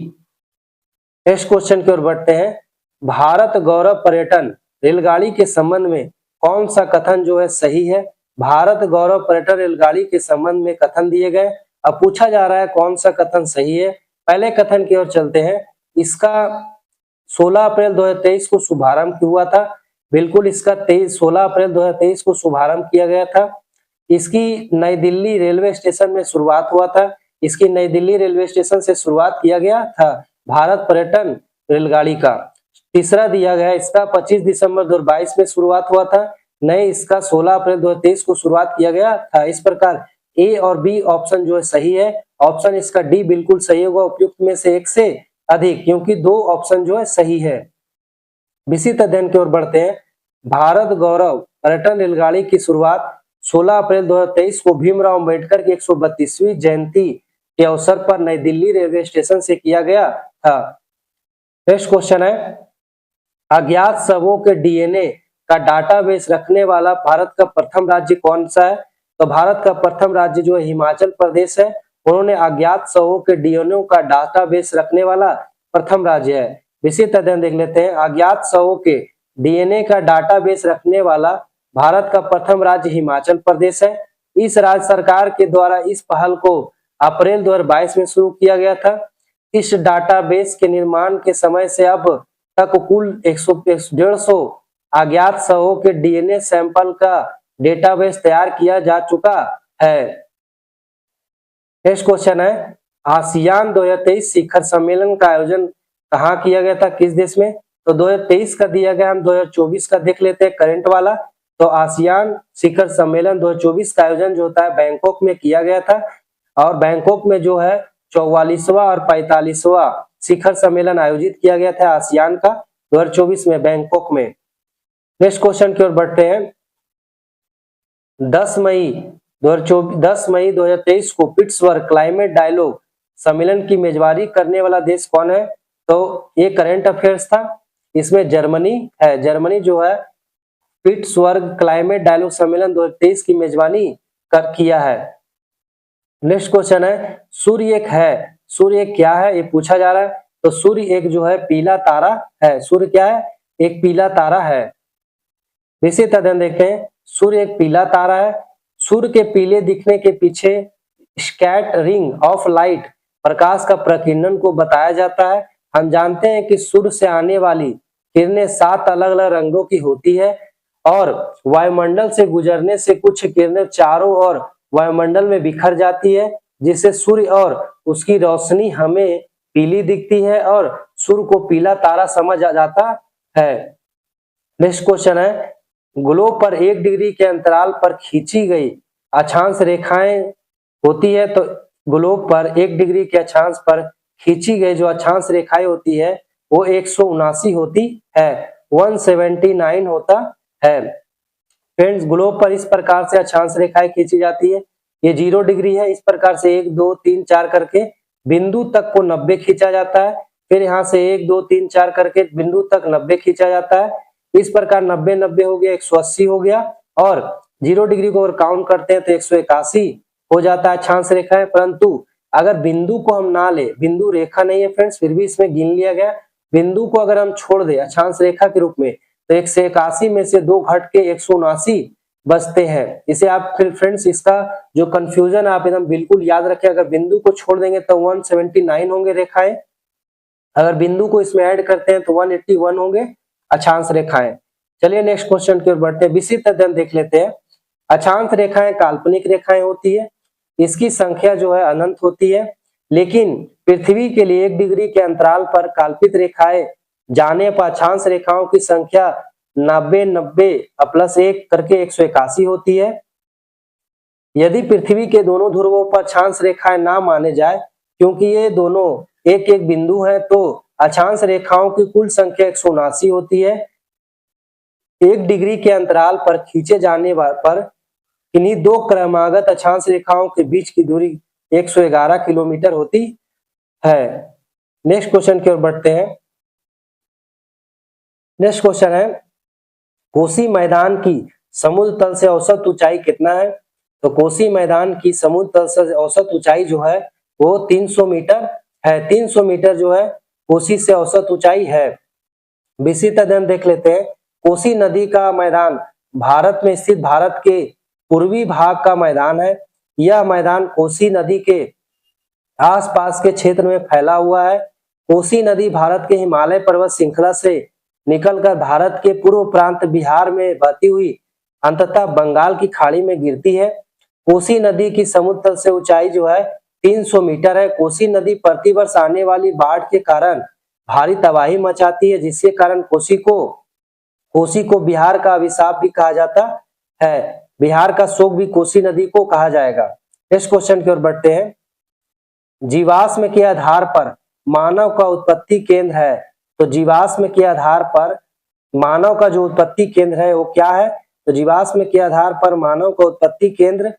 Next question की ओर बढ़ते हैं। भारत गौरव पर्यटन रेलगाड़ी के संबंध में कौन सा कथन जो है सही है? भारत गौरव पर्यटन रेलगाड़ी के संबंध में कथन दिए गए। अब पूछा जा रहा है कौन सा कथन सही है। पहले कथन की ओर चलते हैं। इसका 16 अप्रैल 2023 को शुभारंभ हुआ था। बिल्कुल इसका 16 अप्रैल 2023 को शुभारंभ किया गया था। इसकी नई दिल्ली रेलवे स्टेशन में शुरुआत हुआ था। इसकी नई दिल्ली रेलवे स्टेशन से शुरुआत किया गया था भारत पर्यटन रेलगाड़ी का। तीसरा दिया गया इसका 25 दिसंबर 2022 में शुरुआत हुआ था। नए इसका 16 अप्रैल 2023 को शुरुआत किया गया था। इस प्रकार ए और बी ऑप्शन जो है सही है। ऑप्शन इसका डी बिल्कुल सही होगा उपयुक्त में से एक से अधिक, क्योंकि 2 ऑप्शन जो है सही है। विशिष्ट अध्ययन की ओर बढ़ते हैं। भारत गौरव पर्यटन रेलगाड़ी की शुरुआत 16 अप्रैल 2023 को भीमराव अंबेडकर की 132वीं जयंती के अवसर पर नई दिल्ली रेलवे स्टेशन से किया गया था। नेक्स्ट क्वेश्चन है। अज्ञात शवों के DNA का डाटाबेस रखने वाला भारत का प्रथम राज्य कौन सा है? तो भारत का प्रथम राज्य जो है हिमाचल प्रदेश है। उन्होंने अज्ञात शवों के DNA का डाटाबेस रखने वाला प्रथम राज्य है। विशिष्ट अध्ययन देख लेते हैं। अज्ञात शवों के DNA का डाटाबेस रखने वाला भारत का प्रथम राज्य हिमाचल प्रदेश है। इस राज्य सरकार के द्वारा इस पहल को अप्रैल 2022 में शुरू किया गया था। इस डाटाबेस के निर्माण के समय से अब तक कुल 150 अज्ञात शवों के DNA सैंपल का डेटाबेस तैयार किया जा चुका है। नेक्स्ट क्वेश्चन है। आसियान 2023 शिखर सम्मेलन का आयोजन कहाँ किया गया था, किस देश में? तो 2023 का दिया गया, हम 2024 का देख लेते हैं करंट वाला। तो आसियान शिखर सम्मेलन 2024 का आयोजन जो होता है बैंकॉक में किया गया था। और बैंकॉक में जो है 44वां और 45वां शिखर सम्मेलन आयोजित किया गया था आसियान का 2024 में बैंकॉक में। नेक्स्ट क्वेश्चन की ओर बढ़ते हैं। 10 मई 2023 को पिट्सबर्ग क्लाइमेट डायलॉग सम्मेलन की मेजबानी करने वाला देश कौन है? तो ये करंट अफेयर्स था। इसमें जर्मनी है। जर्मनी जो है पिट्सबर्ग क्लाइमेट डायलॉग सम्मेलन 2023 की मेजबानी किया है। नेक्स्ट क्वेश्चन है। सूर्य एक है, सूर्य एक क्या है ये पूछा जा रहा है। तो सूर्य एक जो है पीला तारा है। सूर्य क्या है? एक पीला तारा है। विशिष्ट अध्ययन देखते हैं। सूर्य एक पीला तारा है। सूर्य के पीले दिखने के पीछे स्कैटरिंग ऑफ लाइट प्रकाश का प्रकीर्णन को बताया जाता है। हम जानते हैं कि सूर्य से आने वाली किरणें 7 अलग अलग रंगों की होती है और वायुमंडल से गुजरने से कुछ किरणें चारों ओर वायुमंडल में बिखर जाती है, जिससे सूर्य और उसकी रोशनी हमें पीली दिखती है और सूर्य को पीला तारा समझ आ जाता है। नेक्स्ट क्वेश्चन है। ग्लोब पर 1 डिग्री के अंतराल पर खींची गई अक्षांश रेखाएं होती है। तो ग्लोब पर 1 डिग्री के अक्षांश पर खींची गई जो अक्षांश रेखाएं होती है वो 179 होती है, 179 होता है। फ्रेंड्स, ग्लोब पर इस प्रकार से अक्षांश रेखाएं खींची जाती है। ये 0 डिग्री है। इस प्रकार से 1 2 3 4 करके बिंदु तक को 90 खींचा जाता है। फिर यहाँ से 1 2 3 4 करके बिंदु तक 90 खींचा जाता है। इस प्रकार 90 90 हो गया, 180 हो गया और 0 डिग्री को अगर काउंट करते हैं तो 181 हो जाता है अक्षांश रेखा है। परंतु अगर बिंदु को हम ना ले, बिंदु रेखा नहीं है फ्रेंड्स, फिर भी इसमें गिन लिया गया। बिंदु को अगर हम छोड़ दे अक्षांश रेखा के रूप में तो 181 में से 2 घट के 179 बचते हैं। इसे आप फिर फ्रेंड्स इसका जो कंफ्यूजन आप एकदम बिल्कुल याद रखें। अगर बिंदु को छोड़ देंगे तो 179 होंगे रेखाएं। अगर बिंदु को इसमें ऐड करते हैं तो 181 होंगे अक्षांश रेखाएं। चलिए नेक्स्ट क्वेश्चन की ओर बढ़ते हैं। विशिष्ट अध्ययन देख लेते हैं। अक्षांश रेखाएं काल्पनिक रेखाएं होती है। इसकी संख्या जो है अनंत होती है, लेकिन पृथ्वी के लिए 1 डिग्री के अंतराल पर कल्पित रेखाएं जाने पर अक्षांश रेखाओं की संख्या 90 प्लस 1 करके 181 होती है। यदि पृथ्वी के दोनों ध्रुवों पर अक्षांश रेखाएं ना माने जाए, क्योंकि ये दोनों एक एक बिंदु है, तो अक्षांश रेखाओं की कुल संख्या 179 होती है। 1 डिग्री के अंतराल पर खींचे जाने पर इन्हीं दो क्रमागत अक्षांश रेखाओं के बीच की दूरी 111 किलोमीटर होती है। नेक्स्ट क्वेश्चन की ओर बढ़ते हैं। नेक्स्ट क्वेश्चन है, कोसी मैदान की समुद्र तल से औसत ऊंचाई कितना है? तो कोसी मैदान की समुद्र तल से औसत ऊंचाई जो है वो 300 मीटर है। 300 मीटर जो है कोसी से औसत ऊंचाई है। विस्तृत अध्ययन देख लेते हैं। कोसी नदी का मैदान भारत में स्थित भारत के पूर्वी भाग का मैदान है। यह मैदान कोसी नदी के आसपास के क्षेत्र में फैला हुआ है। कोसी नदी भारत के हिमालय पर्वत श्रृंखला से निकलकर भारत के पूर्व प्रांत बिहार में बहती हुई अंततः बंगाल की खाड़ी में गिरती है। कोसी नदी की समुद्र तल से ऊंचाई जो है 300 मीटर है। कोसी नदी प्रतिवर्ष आने वाली बाढ़ के कारण भारी तबाही मचाती है, जिसके कारण कोसी को बिहार का अभिशाप भी कहा जाता है। बिहार का शोक भी कोसी नदी को कहा जाएगा। नेक्स्ट क्वेश्चन की ओर बढ़ते हैं। जीवाश्म के आधार पर मानव का उत्पत्ति केंद्र है। तो जीवाश्म के आधार पर मानव का जो उत्पत्ति केंद्र है वो क्या है? तो जीवाश्म के आधार पर मानव का उत्पत्ति केंद्र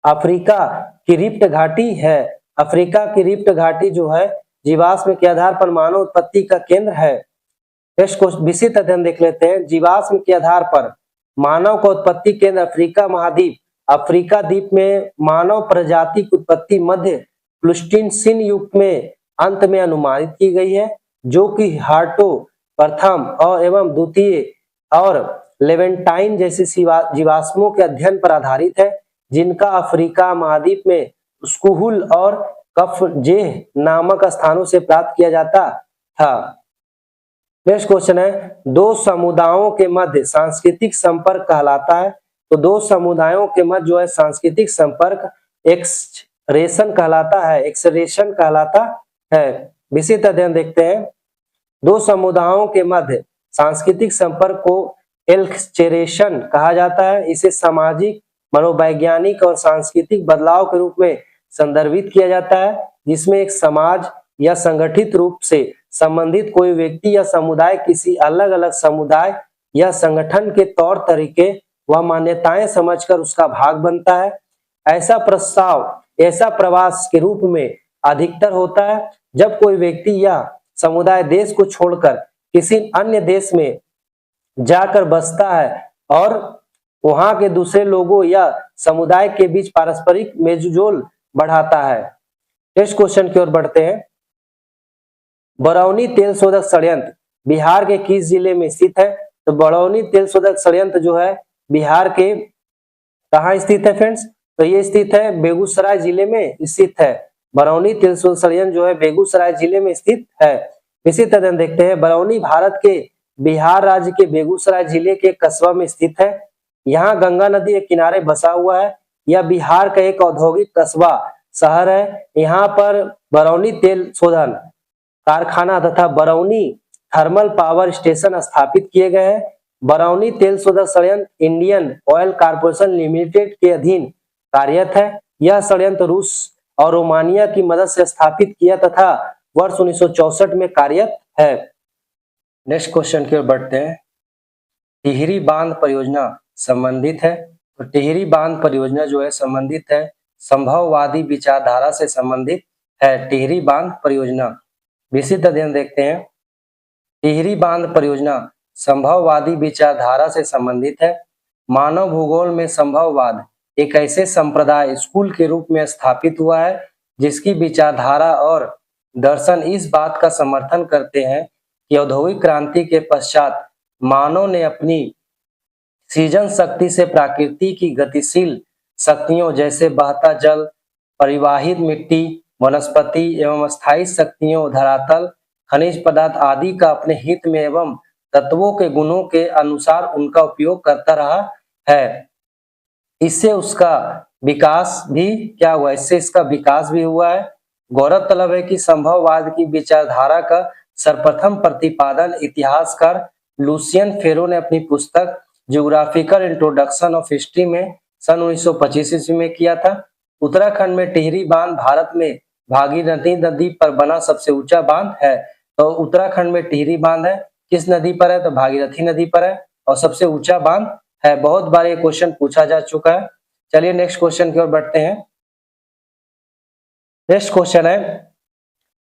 अफ्रीका की रिफ्ट घाटी है। अफ्रीका की रिफ्ट घाटी जो है जीवाश्म के आधार पर मानव उत्पत्ति का केंद्र है। नेक्स्ट क्वेश्चन विस्तृत अध्ययन देख लेते हैं। जीवाश्म के आधार पर मानव का उत्पत्ति केंद्र अफ्रीका महाद्वीप। अफ्रीका द्वीप में मानव प्रजाति की उत्पत्ति मध्य प्लूस्टोसीन युग में अंत में अनुमानित की गई है, जो कि हार्टो प्रथम और एवं द्वितीय और लेवेंटाइन जैसे जीवाश्मों के अध्ययन पर आधारित है, जिनका अफ्रीका महाद्वीप में स्कूहुल और कफजेह नामक स्थानों से प्राप्त किया जाता था। नेक्स्ट क्वेश्चन है, दो समुदायों के मध्य सांस्कृतिक संपर्क कहलाता है। तो दो समुदायों के मध्य जो है सांस्कृतिक संपर्क एक्सरेशन कहलाता है। एक्सरेशन कहलाता है। विस्तृत अध्ययन देखते हैं। दो समुदायों के मध्य सांस्कृतिक संपर्क को एक्सरेशन कहा जाता है। इसे सामाजिक, मनोवैज्ञानिक और सांस्कृतिक बदलाव के रूप में संदर्भित किया जाता है, जिसमें एक समाज या संगठित रूप से संबंधित कोई व्यक्ति या समुदाय किसी अलग अलग समुदाय या संगठन के तौर तरीके व मान्यताएं समझकर उसका भाग बनता है। ऐसा प्रवास के रूप में अधिकतर होता है जब कोई व्यक्ति या समुदाय देश को छोड़कर किसी अन्य देश में जाकर बसता है और वहां के दूसरे लोगों या समुदाय के बीच पारस्परिक मेलजोल बढ़ाता है। नेक्स्ट क्वेश्चन की ओर बढ़ते हैं। बरौनी तेल शोधक संयंत्र बिहार के किस जिले में स्थित है? तो बरौनी तेल शोधक संयंत्र जो है बिहार के कहाँ स्थित है फ्रेंड्स? तो ये स्थित है बेगूसराय जिले में स्थित है। बरौनी तेल शोधक संयंत्र जो है बेगूसराय जिले में स्थित है। इसी तरह देखते हैं। बरौनी भारत के बिहार राज्य के बेगूसराय जिले के कस्बा में स्थित है। यहाँ गंगा नदी के किनारे बसा हुआ है। यह बिहार का एक औद्योगिक कस्बा शहर है। यहाँ पर बरौनी तेल शोधन कारखाना तथा बरौनी थर्मल पावर स्टेशन स्थापित किए गए हैं। बरौनी तेल शोधक संयंत्र इंडियन ऑयल कॉर्पोरेशन लिमिटेड के अधीन कार्यरत है। यह संयंत्र रूस और रोमानिया की मदद से स्थापित किया तथा वर्ष 1964 में कार्यरत है। नेक्स्ट क्वेश्चन की ओर बढ़ते हैं। टिहरी बांध परियोजना संबंधित है। तो टिहरी बांध परियोजना जो है संबंधित है संभववादी विचारधारा से संबंधित है। टिहरी बांध परियोजना विस्तृत अध्ययन देखते हैं। टिहरी बांध परियोजना संभववादी विचारधारा से संबंधित है। मानव भूगोल में संभववाद एक ऐसे संप्रदाय स्कूल के रूप में स्थापित हुआ है जिसकी विचारधारा और दर्शन इस बात का समर्थन करते हैं कि औद्योगिक क्रांति के पश्चात मानव ने अपनी सृजन शक्ति से प्रकृति की गतिशील शक्तियों जैसे बहता जल, परिवाहित मिट्टी, वनस्पति एवं स्थायी शक्तियों, धरातल, खनिज पदार्थ आदि का अपने हित में एवं तत्वों के गुणों के अनुसार उनका उपयोग करता रहा है। इससे उसका विकास भी क्या हुआ, इससे इसका विकास भी हुआ है। गौरतलब है कि संभववाद की विचारधारा का सर्वप्रथम प्रतिपादन इतिहासकार लुसियन फेरो ने अपनी पुस्तक ज्योग्राफिकल इंट्रोडक्शन ऑफ हिस्ट्री में सन 1925 ईस्वी में किया था। उत्तराखंड में टिहरी बांध भारत में भागीरथी नदी पर बना सबसे ऊंचा बांध है। तो उत्तराखंड में टिहरी बांध है, किस नदी पर है, तो भागीरथी नदी पर है और सबसे ऊंचा बांध है। बहुत बार ये क्वेश्चन पूछा जा चुका है। चलिए नेक्स्ट क्वेश्चन की ओर बढ़ते हैं। नेक्स्ट क्वेश्चन है,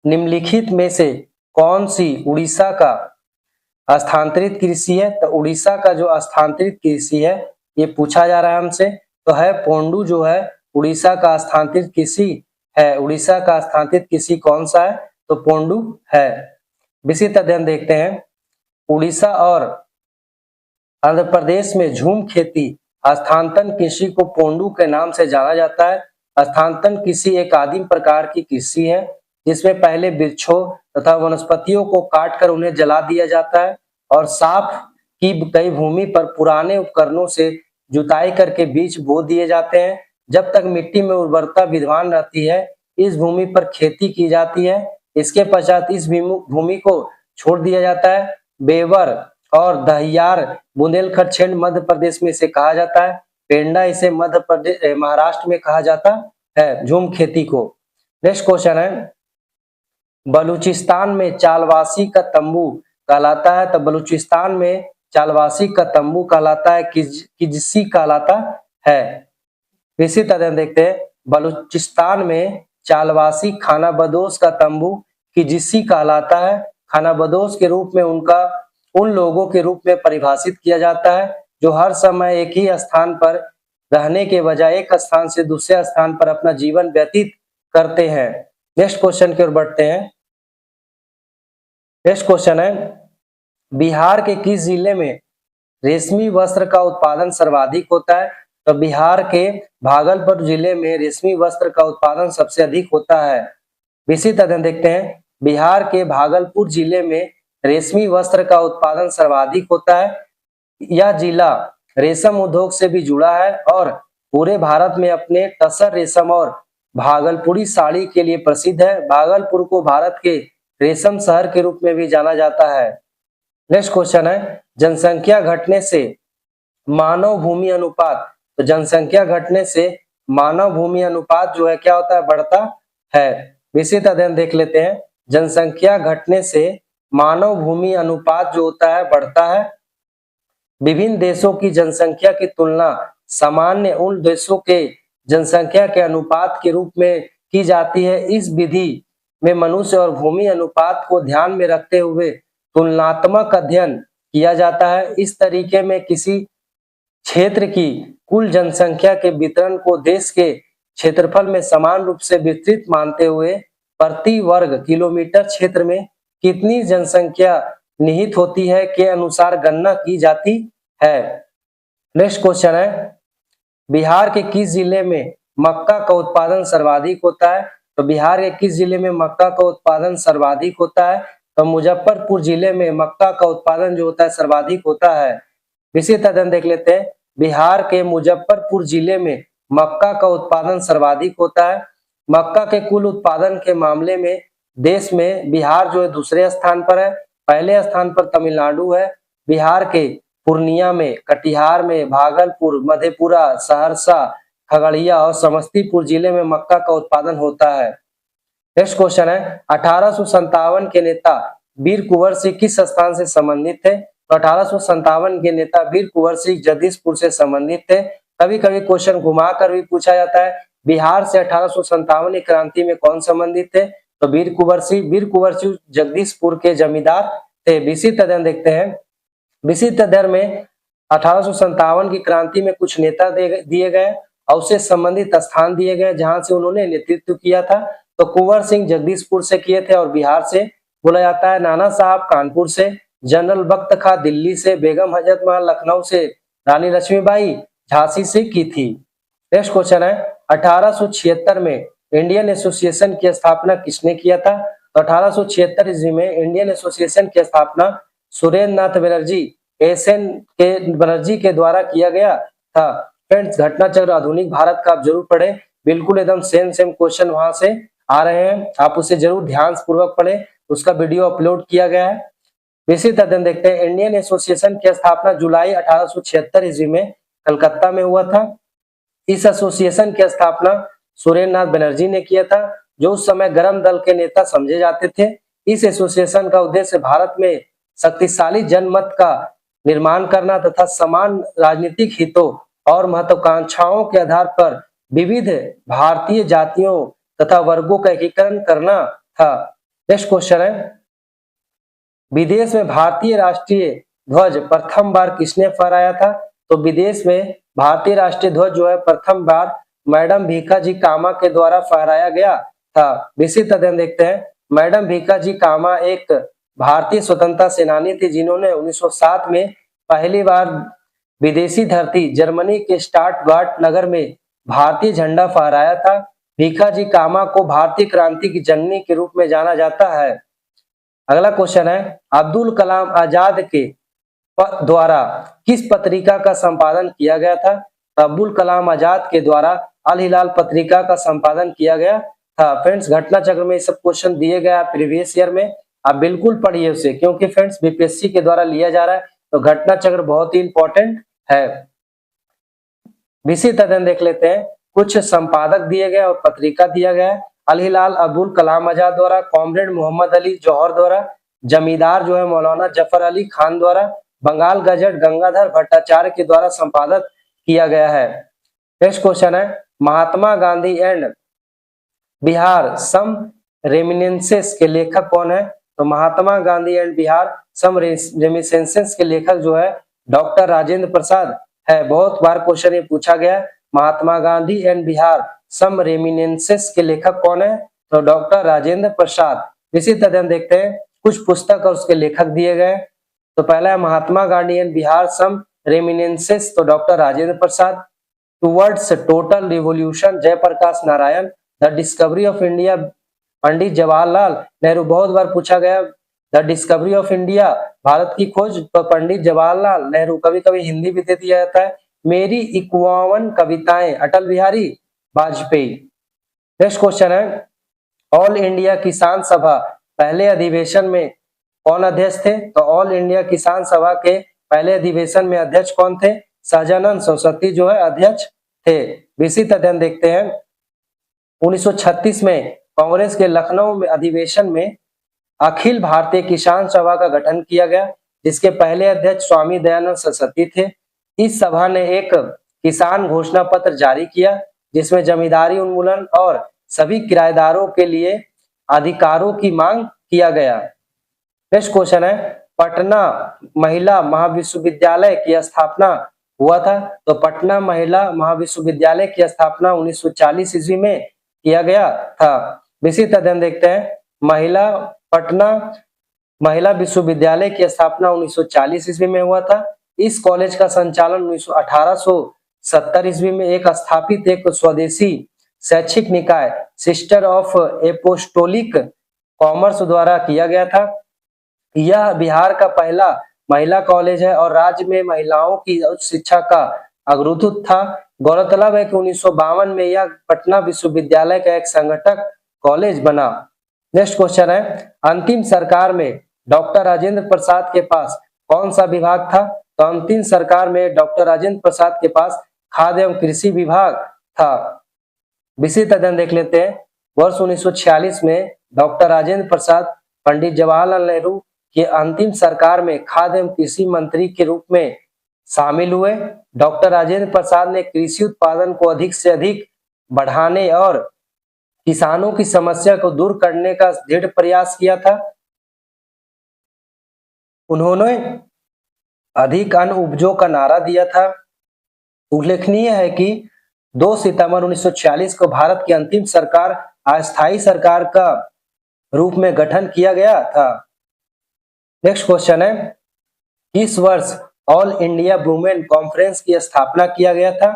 निम्नलिखित में से कौन सी उड़ीसा का स्थानांतरित कृषि है। तो उड़ीसा का जो स्थानांतरित कृषि है ये पूछा जा रहा है हमसे, तो है पोंडू जो है उड़ीसा का स्थानांतरित कृषि है। उड़ीसा का स्थानांतरित कृषि कौन सा है, तो पोंडू है। विशिष्ट अध्ययन देखते हैं। उड़ीसा और आंध्र प्रदेश में झूम खेती स्थानांतरण कृषि को पोंडू के नाम से जाना जाता है। स्थानांतरण कृषि एक आदिम प्रकार की कृषि है जिसमें पहले वृक्षों तथा वनस्पतियों को काटकर उन्हें जला दिया जाता है और साफ की गई भूमि पर पुराने उपकरणों से जुताई करके बीज बो दिए जाते हैं। जब तक मिट्टी में उर्वरता विद्यमान रहती है इस भूमि पर खेती की जाती है। इसके पश्चात इस भूमि को छोड़ दिया जाता है। बेवर और दहियार बुंदेलखंड क्षेत्र मध्य प्रदेश में इसे कहा जाता है। पेंडा इसे मध्य प्रदेश महाराष्ट्र में कहा जाता है झूम खेती को। नेक्स्ट क्वेश्चन है, बलूचिस्तान में चालवासी का तंबू कहलाता है। तो बलूचिस्तान में चालवासी का तंबू कहलाता है, किजसी कहलाता है। विशिष्ट अध्ययन देखते हैं। बलूचिस्तान में चालवासी खानाबदोश का तंबू किजिसी कहलाता है। खानाबदोश के रूप में उन लोगों के रूप में परिभाषित किया जाता है जो हर समय एक ही स्थान पर रहने के बजाय एक स्थान से दूसरे स्थान पर अपना जीवन व्यतीत करते हैं। नेक्स्ट क्वेश्चन की ओर बढ़ते हैं। नेक्स्ट क्वेश्चन है, बिहार के किस जिले में रेशमी वस्त्र का उत्पादन सर्वाधिक होता है। तो बिहार के भागलपुर जिले में रेशमी वस्त्र का उत्पादन सबसे अधिक होता है। विशिष्ट अध्ययन देखते हैं। बिहार के भागलपुर जिले में रेशमी वस्त्र का उत्पादन सर्वाधिक होता है। यह जिला रेशम उद्योग से भी जुड़ा है और पूरे भारत में अपने टसर रेशम और भागलपुरी साड़ी के लिए प्रसिद्ध है। भागलपुर को भारत के रेशम शहर के रूप में भी जाना जाता है। नेक्स्ट क्वेश्चन है, जनसंख्या घटने से मानव भूमि अनुपात। तो जनसंख्या घटने से मानव भूमि अनुपात जो है क्या होता है, बढ़ता है। विशिष्ट अध्ययन देख लेते हैं। जनसंख्या घटने से मानव भूमि अनुपात जो होता है बढ़ता है। विभिन्न देशों की जनसंख्या की तुलना सामान्य उन देशों के जनसंख्या के अनुपात के रूप में की जाती है। इस विधि में मनुष्य और भूमि अनुपात को ध्यान में रखते हुए तुलनात्मक अध्ययन किया जाता है। इस तरीके में किसी क्षेत्र की कुल जनसंख्या के वितरण को देश के क्षेत्रफल में समान रूप से विस्तृत मानते हुए प्रति वर्ग किलोमीटर क्षेत्र में कितनी जनसंख्या निहित होती है के अनुसार गणना की जाती है। नेक्स्ट क्वेश्चन है, बिहार के किस जिले में मक्का का उत्पादन सर्वाधिक होता है। तो बिहार के किस जिले में मक्का का उत्पादन सर्वाधिक होता है। तो मुजफ्फरपुर जिले में मक्का का उत्पादन जो होता है सर्वाधिक होता है। विशिष्ट अध्ययन देख लेते हैं। बिहार के मुजफ्फरपुर जिले में मक्का का उत्पादन सर्वाधिक होता है। मक्का के कुल उत्पादन के मामले में देश में बिहार जो है दूसरे स्थान पर है। पहले स्थान पर तमिलनाडु है। बिहार के पूर्णिया में, कटिहार में, भागलपुर, मधेपुरा, सहरसा, खगड़िया और समस्तीपुर जिले में मक्का का उत्पादन होता है। नेक्स्ट क्वेश्चन है, 1857 के नेता वीर कुंवर सिंह किस स्थान से संबंधित थे। तो 1857 के नेता वीर कुंवर सिंह जगदीशपुर से संबंधित थे। कभी कभी क्वेश्चन घुमाकर भी पूछा जाता है, बिहार से 1857 की क्रांति में कौन संबंधित थे। तो वीर कुंवर सिंह जगदीशपुर के जमींदार थे। विशिष्ट अध्ययन देखते हैं। विशिष्ट अध्ययन में 1857 की क्रांति में कुछ नेता दिए गए और उससे संबंधित स्थान दिए गए जहां से उन्होंने नेतृत्व किया था। तो कुंवर सिंह जगदीशपुर से किए थे और बिहार से बोला जाता है। नाना साहब कानपुर से, जनरल बख्त खां दिल्ली से, बेगम हजरत महल लखनऊ से, रानी लक्ष्मीबाई झांसी से की थी। नेक्स्ट क्वेश्चन है, 1876 में इंडियन एसोसिएशन की स्थापना किसने किया था। तो 1876 ईस्वी में इंडियन एसोसिएशन की स्थापना सुरेंद्र नाथ बनर्जी के द्वारा किया गया था। फ्रेंड्स घटना चक्र आधुनिक भारत का आप जरूर पढ़े, बिल्कुल एकदम सेम सेम क्वेश्चन वहां से आ रहे हैं, आप उसे जरूर ध्यान पूर्वक पढ़े, उसका वीडियो अपलोड किया गया है। विशिष्ट अध्ययन देखते हैं। इंडियन एसोसिएशन की स्थापना जुलाई 1876 ईस्वी में कलकत्ता में हुआ था। इस एसोसिएशन की स्थापना सुरेंद्र नाथ बनर्जी ने किया था, जो उस समय गर्म दल के नेता समझे जाते थे। इस एसोसिएशन का उद्देश्य भारत में शक्तिशाली जनमत का निर्माण करना तथा समान राजनीतिक हितों और महत्वाकांक्षाओं के आधार पर विविध भारतीय जातियों तथा वर्गों का एकीकरण करना था। नेक्स्ट क्वेश्चन है, विदेश में भारतीय राष्ट्रीय ध्वज प्रथम बार किसने फहराया था? तो विदेश में भारतीय राष्ट्रीय ध्वज जो है प्रथम बार मैडम भीखाजी कामा के द्वारा फहराया गया था। विशिष्ट अध्ययन देखते हैं। मैडम भीखाजी कामा एक भारतीय स्वतंत्रता सेनानी थी, जिन्होंने 1907 में पहली बार विदेशी धरती जर्मनी के स्टटगार्ट नगर में भारतीय झंडा फहराया था। भीखाजी कामा को भारतीय क्रांति की जननी के रूप में जाना जाता है। अगला क्वेश्चन है, अब्दुल कलाम आजाद के द्वारा किस पत्रिका का संपादन किया गया था? अब्दुल कलाम आजाद के द्वारा अल हिलाल पत्रिका का संपादन किया गया था। फ्रेंड्स घटना चक्र में सब क्वेश्चन दिए गए प्रीवियस ईयर में, आप बिल्कुल पढ़िए उसे, क्योंकि फ्रेंड्स बीपीएससी के द्वारा लिया जा रहा है, तो घटना चक्र बहुत ही इंपॉर्टेंट है। विशिष्ट अध्ययन देख लेते हैं। कुछ संपादक दिए गए और पत्रिका दिया गया है। अल हिलाल अब्दुल कलाम आजाद द्वारा, कॉमरेड मोहम्मद अली जौहर द्वारा, जमींदार जो है मौलाना जफर अली खान द्वारा, बंगाल गजट गंगाधर भट्टाचार्य के द्वारा संपादक किया गया है। नेक्स्ट क्वेश्चन है, महात्मा गांधी एंड बिहार सम रेमिनेंसेस के लेखक कौन है? तो महात्मा गांधी एंड बिहार सम रेमिनेंसेस के लेखक जो है डॉक्टर राजेंद्र प्रसाद है। बहुत बार क्वेश्चन ये पूछा गया, महात्मा गांधी एंड बिहार सम रेमिनेंसेस के लेखक कौन है? तो डॉक्टर राजेंद्र प्रसाद। विशिष्ट अध्ययन देखते हैं। कुछ पुस्तक और उसके लेखक दिए गए। तो पहला है Mahatma Gandhi and Bihar some reminiscences, तो doctor Rajendra Prasad. Towards total revolution Jayaprakash Narayan. The discovery of India Pandit Jawaharlal Nehru. बहुत बार पूछा गया, the discovery of India Bharat की खोज, तो पंडित जवाहरलाल नेहरू। कभी कभी हिंदी भी दे दिया जाता है। मेरी 51 कविताएं अटल बिहारी वाजपेयी। नेक्स्ट क्वेश्चन है, ऑल इंडिया किसान सभा पहले अधिवेशन में कौन अध्यक्ष थे? तो ऑल इंडिया किसान सभा के पहले अधिवेशन में अध्यक्ष कौन थे? सहजानंद सरस्वती जो है अध्यक्ष थे। विशिष्ट अध्ययन देखते हैं। 1936 में कांग्रेस के लखनऊ में अधिवेशन में अखिल भारतीय किसान सभा का गठन किया गया, जिसके पहले अध्यक्ष स्वामी दयानंद सरस्वती थे। इस सभा ने एक किसान घोषणा पत्र जारी किया, जिसमें जमींदारी उन्मूलन और सभी किराएदारों के लिए अधिकारों की मांग किया गया। नेक्स्ट क्वेश्चन है, पटना महिला महाविश्वविद्यालय की स्थापना हुआ था? तो पटना महिला महाविश्वविद्यालय की स्थापना 1940 ईस्वी में किया गया था। विशिष्ट अध्ययन देखते हैं। पटना महिला विश्वविद्यालय की स्थापना 1940 ईस्वी में हुआ था। इस कॉलेज का संचालन 1870 ईस्वी में एक स्थापित एक स्वदेशी शैक्षिक निकाय सिस्टर ऑफ एपोस्टोलिक कॉमर्स द्वारा किया गया था। यह बिहार का पहला महिला कॉलेज है और राज्य में महिलाओं की उच्च शिक्षा का अग्रदूत था। गौरतलब है कि 1952 में यह पटना विश्वविद्यालय का एक संघटक कॉलेज बना। नेक्स्ट क्वेश्चन है, अंतिम सरकार में डॉक्टर राजेंद्र प्रसाद के पास कौन सा विभाग था? तो अंतिम सरकार में डॉक्टर राजेंद्र प्रसाद के पास खाद्य एवं कृषि विभाग था। विशिष्ट अध्ययन देख लेते हैं। वर्ष 1946 में डॉक्टर राजेंद्र प्रसाद पंडित जवाहरलाल नेहरू के अंतिम सरकार में खाद्य एवं कृषि मंत्री के रूप में शामिल हुए। डॉक्टर राजेंद्र प्रसाद ने कृषि उत्पादन को अधिक से अधिक बढ़ाने और किसानों की समस्या को दूर करने का दृढ़ प्रयास किया था। उन्होंने अधिक अन्न उपजों का नारा दिया था। उल्लेखनीय है कि 2 सितंबर 1946 को भारत की अंतिम सरकार अस्थायी सरकार का रूप में गठन किया गया था। नेक्स्ट क्वेश्चन है, किस वर्ष ऑल इंडिया वुमेन कॉन्फ्रेंस की स्थापना किया गया था?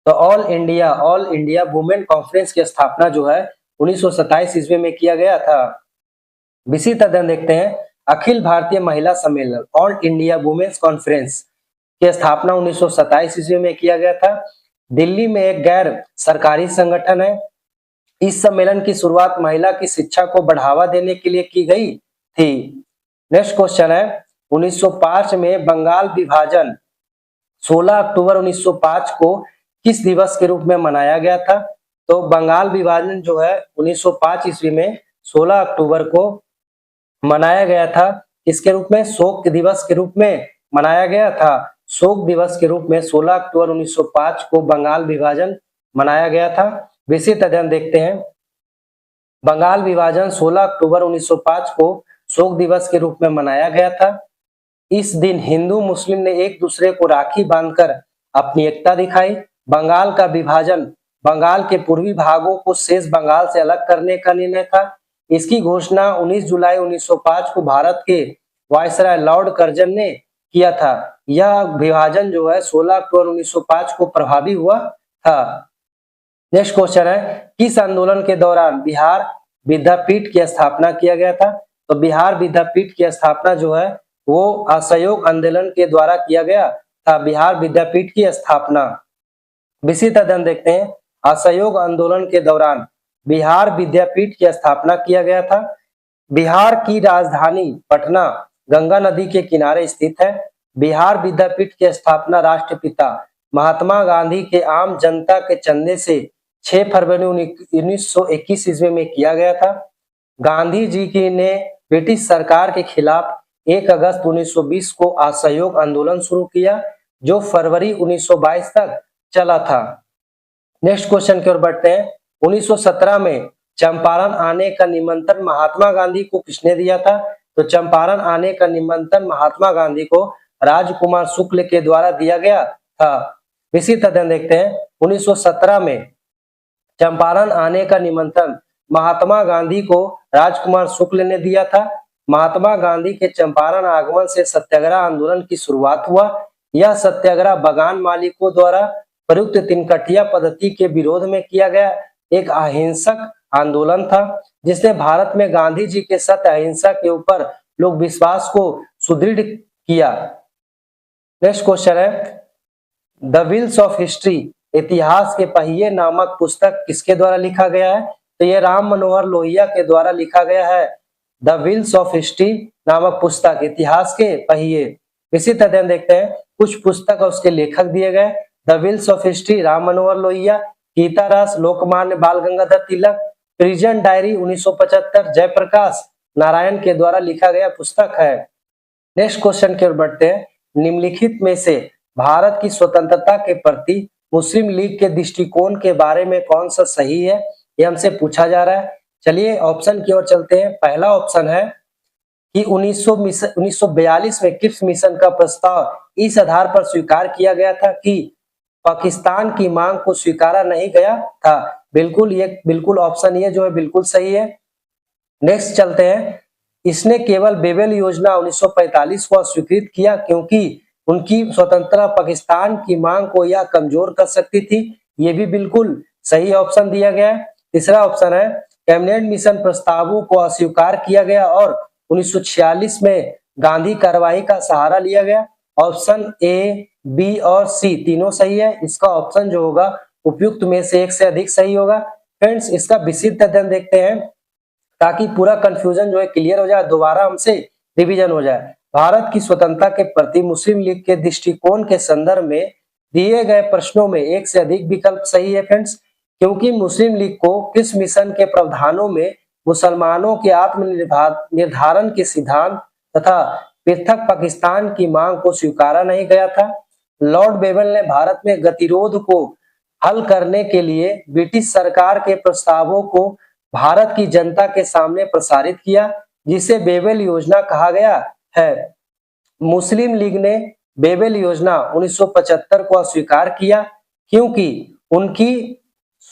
तो ऑल इंडिया वुमेन कॉन्फ्रेंस की स्थापना जो है 1927 ईस्वी में किया गया था। विशिष्ट अध्ययन देखते हैं। अखिल भारतीय महिला सम्मेलन ऑल इंडिया वुमेन्स कॉन्फ्रेंस की स्थापना 1927 ईस्वी में किया गया था। दिल्ली में एक गैर सरकारी संगठन है। इस सम्मेलन की शुरुआत महिला की शिक्षा को बढ़ावा देने के लिए की गई थी। नेक्स्ट क्वेश्चन है 1905 में बंगाल विभाजन 16 अक्टूबर 1905 को किस दिवस के रूप में मनाया गया था? तो बंगाल विभाजन जो है 1905 ईस्वी में 16 अक्टूबर को मनाया गया था। इसके रूप में शोक दिवस के रूप में मनाया गया था। शोक दिवस के रूप में 16 अक्टूबर 1905 को बंगाल विभाजन मनाया गया था। विशिष्ट अध्ययन देखते हैं। बंगाल विभाजन 16 अक्टूबर 1905 को शोक दिवस के रूप में मनाया गया था। इस दिन हिंदू मुस्लिम ने एक दूसरे को राखी बांधकर अपनी एकता दिखाई। बंगाल का विभाजन बंगाल के पूर्वी भागों को शेष बंगाल से अलग करने का निर्णय था। इसकी घोषणा 19 जुलाई 1905 को भारत के वायसराय लॉर्ड कर्जन ने किया था। यह विभाजन जो है 16 अक्टूबर 1905 को प्रभावी हुआ था। नेक्स्ट क्वेश्चन है किस आंदोलन के दौरान बिहार विद्यापीठ की स्थापना किया गया था? तो बिहार विद्यापीठ की स्थापना जो है वो असहयोग आंदोलन के द्वारा किया गया था। बिहार विद्यापीठ की स्थापना विशिष्ट अध्ययन देखते हैं। असहयोग आंदोलन के दौरान बिहार विद्यापीठ की स्थापना किया गया था। बिहार की राजधानी पटना गंगा नदी के किनारे स्थित है। बिहार विद्यापीठ की स्थापना राष्ट्रपिता महात्मा गांधी के आम जनता के चंदे से 6 फरवरी 1921 ईस्वी में किया गया था। गांधी जी की ने ब्रिटिश सरकार के खिलाफ 1 अगस्त 1920 को असहयोग आंदोलन शुरू किया जो फरवरी 1922 तक चला था। नेक्स्ट क्वेश्चन की ओर बढ़ते हैं। 1917 में चंपारण आने का निमंत्रण महात्मा गांधी को किसने दिया था? तो चंपारण आने का निमंत्रण महात्मा गांधी को राजकुमार शुक्ल के द्वारा दिया गया था। विशिष्ट अध्ययन देखते हैं। 1917 में चंपारण आने का निमंत्रण महात्मा गांधी को राजकुमार शुक्ल ने दिया था। महात्मा गांधी के चंपारण आगमन से सत्याग्रह आंदोलन की शुरुआत हुआ। यह सत्याग्रह बगान मालिकों द्वारा प्रयुक्त तिनकटिया पद्धति के विरोध में किया गया एक अहिंसक आंदोलन था जिसने भारत में गांधी जी के सत्य अहिंसा के ऊपर लोग विश्वास को सुदृढ़ किया। नेक्स्ट क्वेश्चन है द व्हील्स ऑफ हिस्ट्री इतिहास के पहिए नामक पुस्तक किसके द्वारा लिखा गया है? तो यह राम मनोहर लोहिया के द्वारा लिखा गया है। द व्हील्स ऑफ हिस्ट्री नामक पुस्तक इतिहास के पहिए। विशिष्ट अध्ययन देखते हैं। कुछ पुस्तक और उसके लेखक दिए गए। The wheels of history Ram Manohar Lohia, Gita रस लोकमान्य बाल गंगाधर तिलक, प्रिजन डायरी 1975 जयप्रकाश नारायण के द्वारा लिखा गया पुस्तक है। नेक्स्ट क्वेश्चन की ओर बढ़ते हैं। निम्नलिखित में से भारत की स्वतंत्रता के प्रति मुस्लिम लीग के दृष्टिकोण के बारे में कौन सा सही है? ये हमसे पूछा जा रहा है। चलिए ऑप्शन की ओर चलते हैं। पहला ऑप्शन है कि 1942 में क्रिप्स मिशन का प्रस्ताव इस आधार पर स्वीकार किया गया था कि पाकिस्तान की मांग को स्वीकारा नहीं गया था। बिल्कुल ऑप्शन ये जो है बिल्कुल सही है। नेक्स्ट चलते हैं। इसने केवल बेबेल योजना 1945 को अस्वीकृत किया क्योंकि उनकी स्वतंत्रता पाकिस्तान की मांग को यह कमजोर कर सकती थी। ये भी बिल्कुल सही ऑप्शन दिया गया है। तीसरा ऑप्शन है कैबिनेट मिशन प्रस्तावों को अस्वीकार किया गया और 1946 में गांधी कार्रवाई का सहारा लिया गया। ऑप्शन ए, बी और सी तीनों सही है। इसका ऑप्शन जो होगा उपयुक्त में से एक से अधिक सही होगा। फ्रेंड्स इसका विशिष्ट अध्ययन देखते हैं ताकि पूरा कंफ्यूजन जो है क्लियर हो जाए, दोबारा हमसे रिवीजन हो जाए। भारत की स्वतंत्रता के प्रति मुस्लिम लीग के दृष्टिकोण के संदर्भ में दिए गए प्रश्नों में एक से अधिक विकल्प सही है फ्रेंड्स, क्योंकि मुस्लिम लीग को किस मिशन के प्रावधानों में मुसलमानों के आत्मनिर्धारण के सिद्धांत तथा पृथक पाकिस्तान की मांग को स्वीकारा नहीं गया था। लॉर्ड बेबल ने भारत में गतिरोध को हल करने के लिए ब्रिटिश सरकार के प्रस्तावों को भारत की जनता के सामने प्रसारित किया, जिसे बेबल योजना कहा गया है। मुस्लिम लीग ने बेबल योजना 1975 को अस्वीकार किया क्योंकि उनकी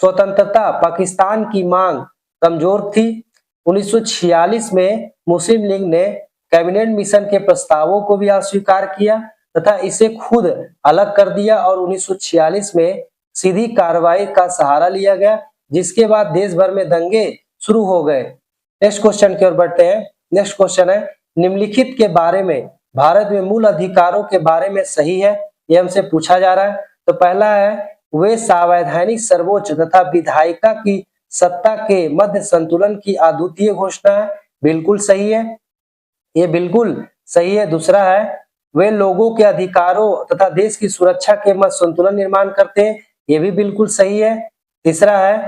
स्वतंत्रता पाकिस्तान की मांग कमजोर थी। 1946 में मुस्लिम लीग ने कैबिनेट मिशन के प्रस्तावों को भी अस्वीकार किया तथा इसे खुद अलग कर दिया और 1946 में सीधी कार्रवाई का सहारा लिया गया, जिसके बाद देश भर में दंगे शुरू हो गए। नेक्स्ट क्वेश्चन की ओर बढ़ते हैं। नेक्स्ट क्वेश्चन है निम्नलिखित के बारे में भारत में मूल अधिकारों के बारे में सही है ये हमसे पूछा जा रहा है। तो पहला है वे संवैधानिक सर्वोच्च तथा विधायिका की सत्ता के मध्य संतुलन की अद्वितीय घोषणा है, बिल्कुल सही है, ये बिल्कुल सही है। दूसरा है वे लोगों के अधिकारों तथा देश की सुरक्षा के मध्य संतुलन निर्माण करते हैं, ये भी बिल्कुल सही है। तीसरा है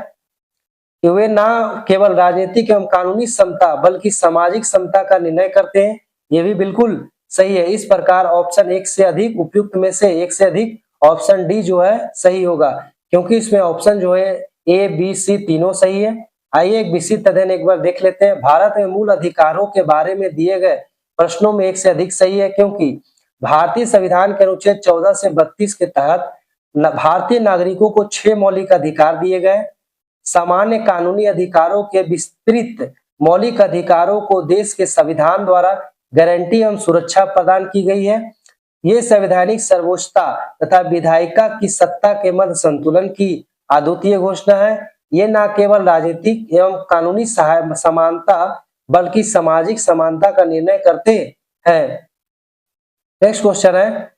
कि वे न केवल राजनीतिक एवं कानूनी समता बल्कि सामाजिक समता का निर्णय करते हैं, ये भी बिल्कुल सही है। इस प्रकार ऑप्शन एक से अधिक उपयुक्त में से एक से अधिक ऑप्शन डी जो है सही होगा, क्योंकि इसमें ऑप्शन जो है ए बी सी तीनों सही है। आइए एक विस्तृत अध्ययन एक बार देख लेते हैं। भारत में मूल अधिकारों के बारे में दिए गए प्रश्नों में एक से अधिक सही है, क्योंकि भारतीय संविधान के अनुच्छेद 14 से 32 के तहत भारतीय नागरिकों को 6 मौलिक अधिकार दिए गए। सामान्य कानूनी अधिकारों के विस्तृत मौलिक अधिकारों को देश के संविधान द्वारा गारंटी एवं सुरक्षा प्रदान की गई है। ये संवैधानिक सर्वोच्चता तथा विधायिका की सत्ता के मध्य संतुलन की अद्वितीय घोषणा है। ये न केवल राजनीतिक एवं कानूनी समानता बल्कि सामाजिक समानता का निर्णय करते हैं। नेक्स्ट क्वेश्चन है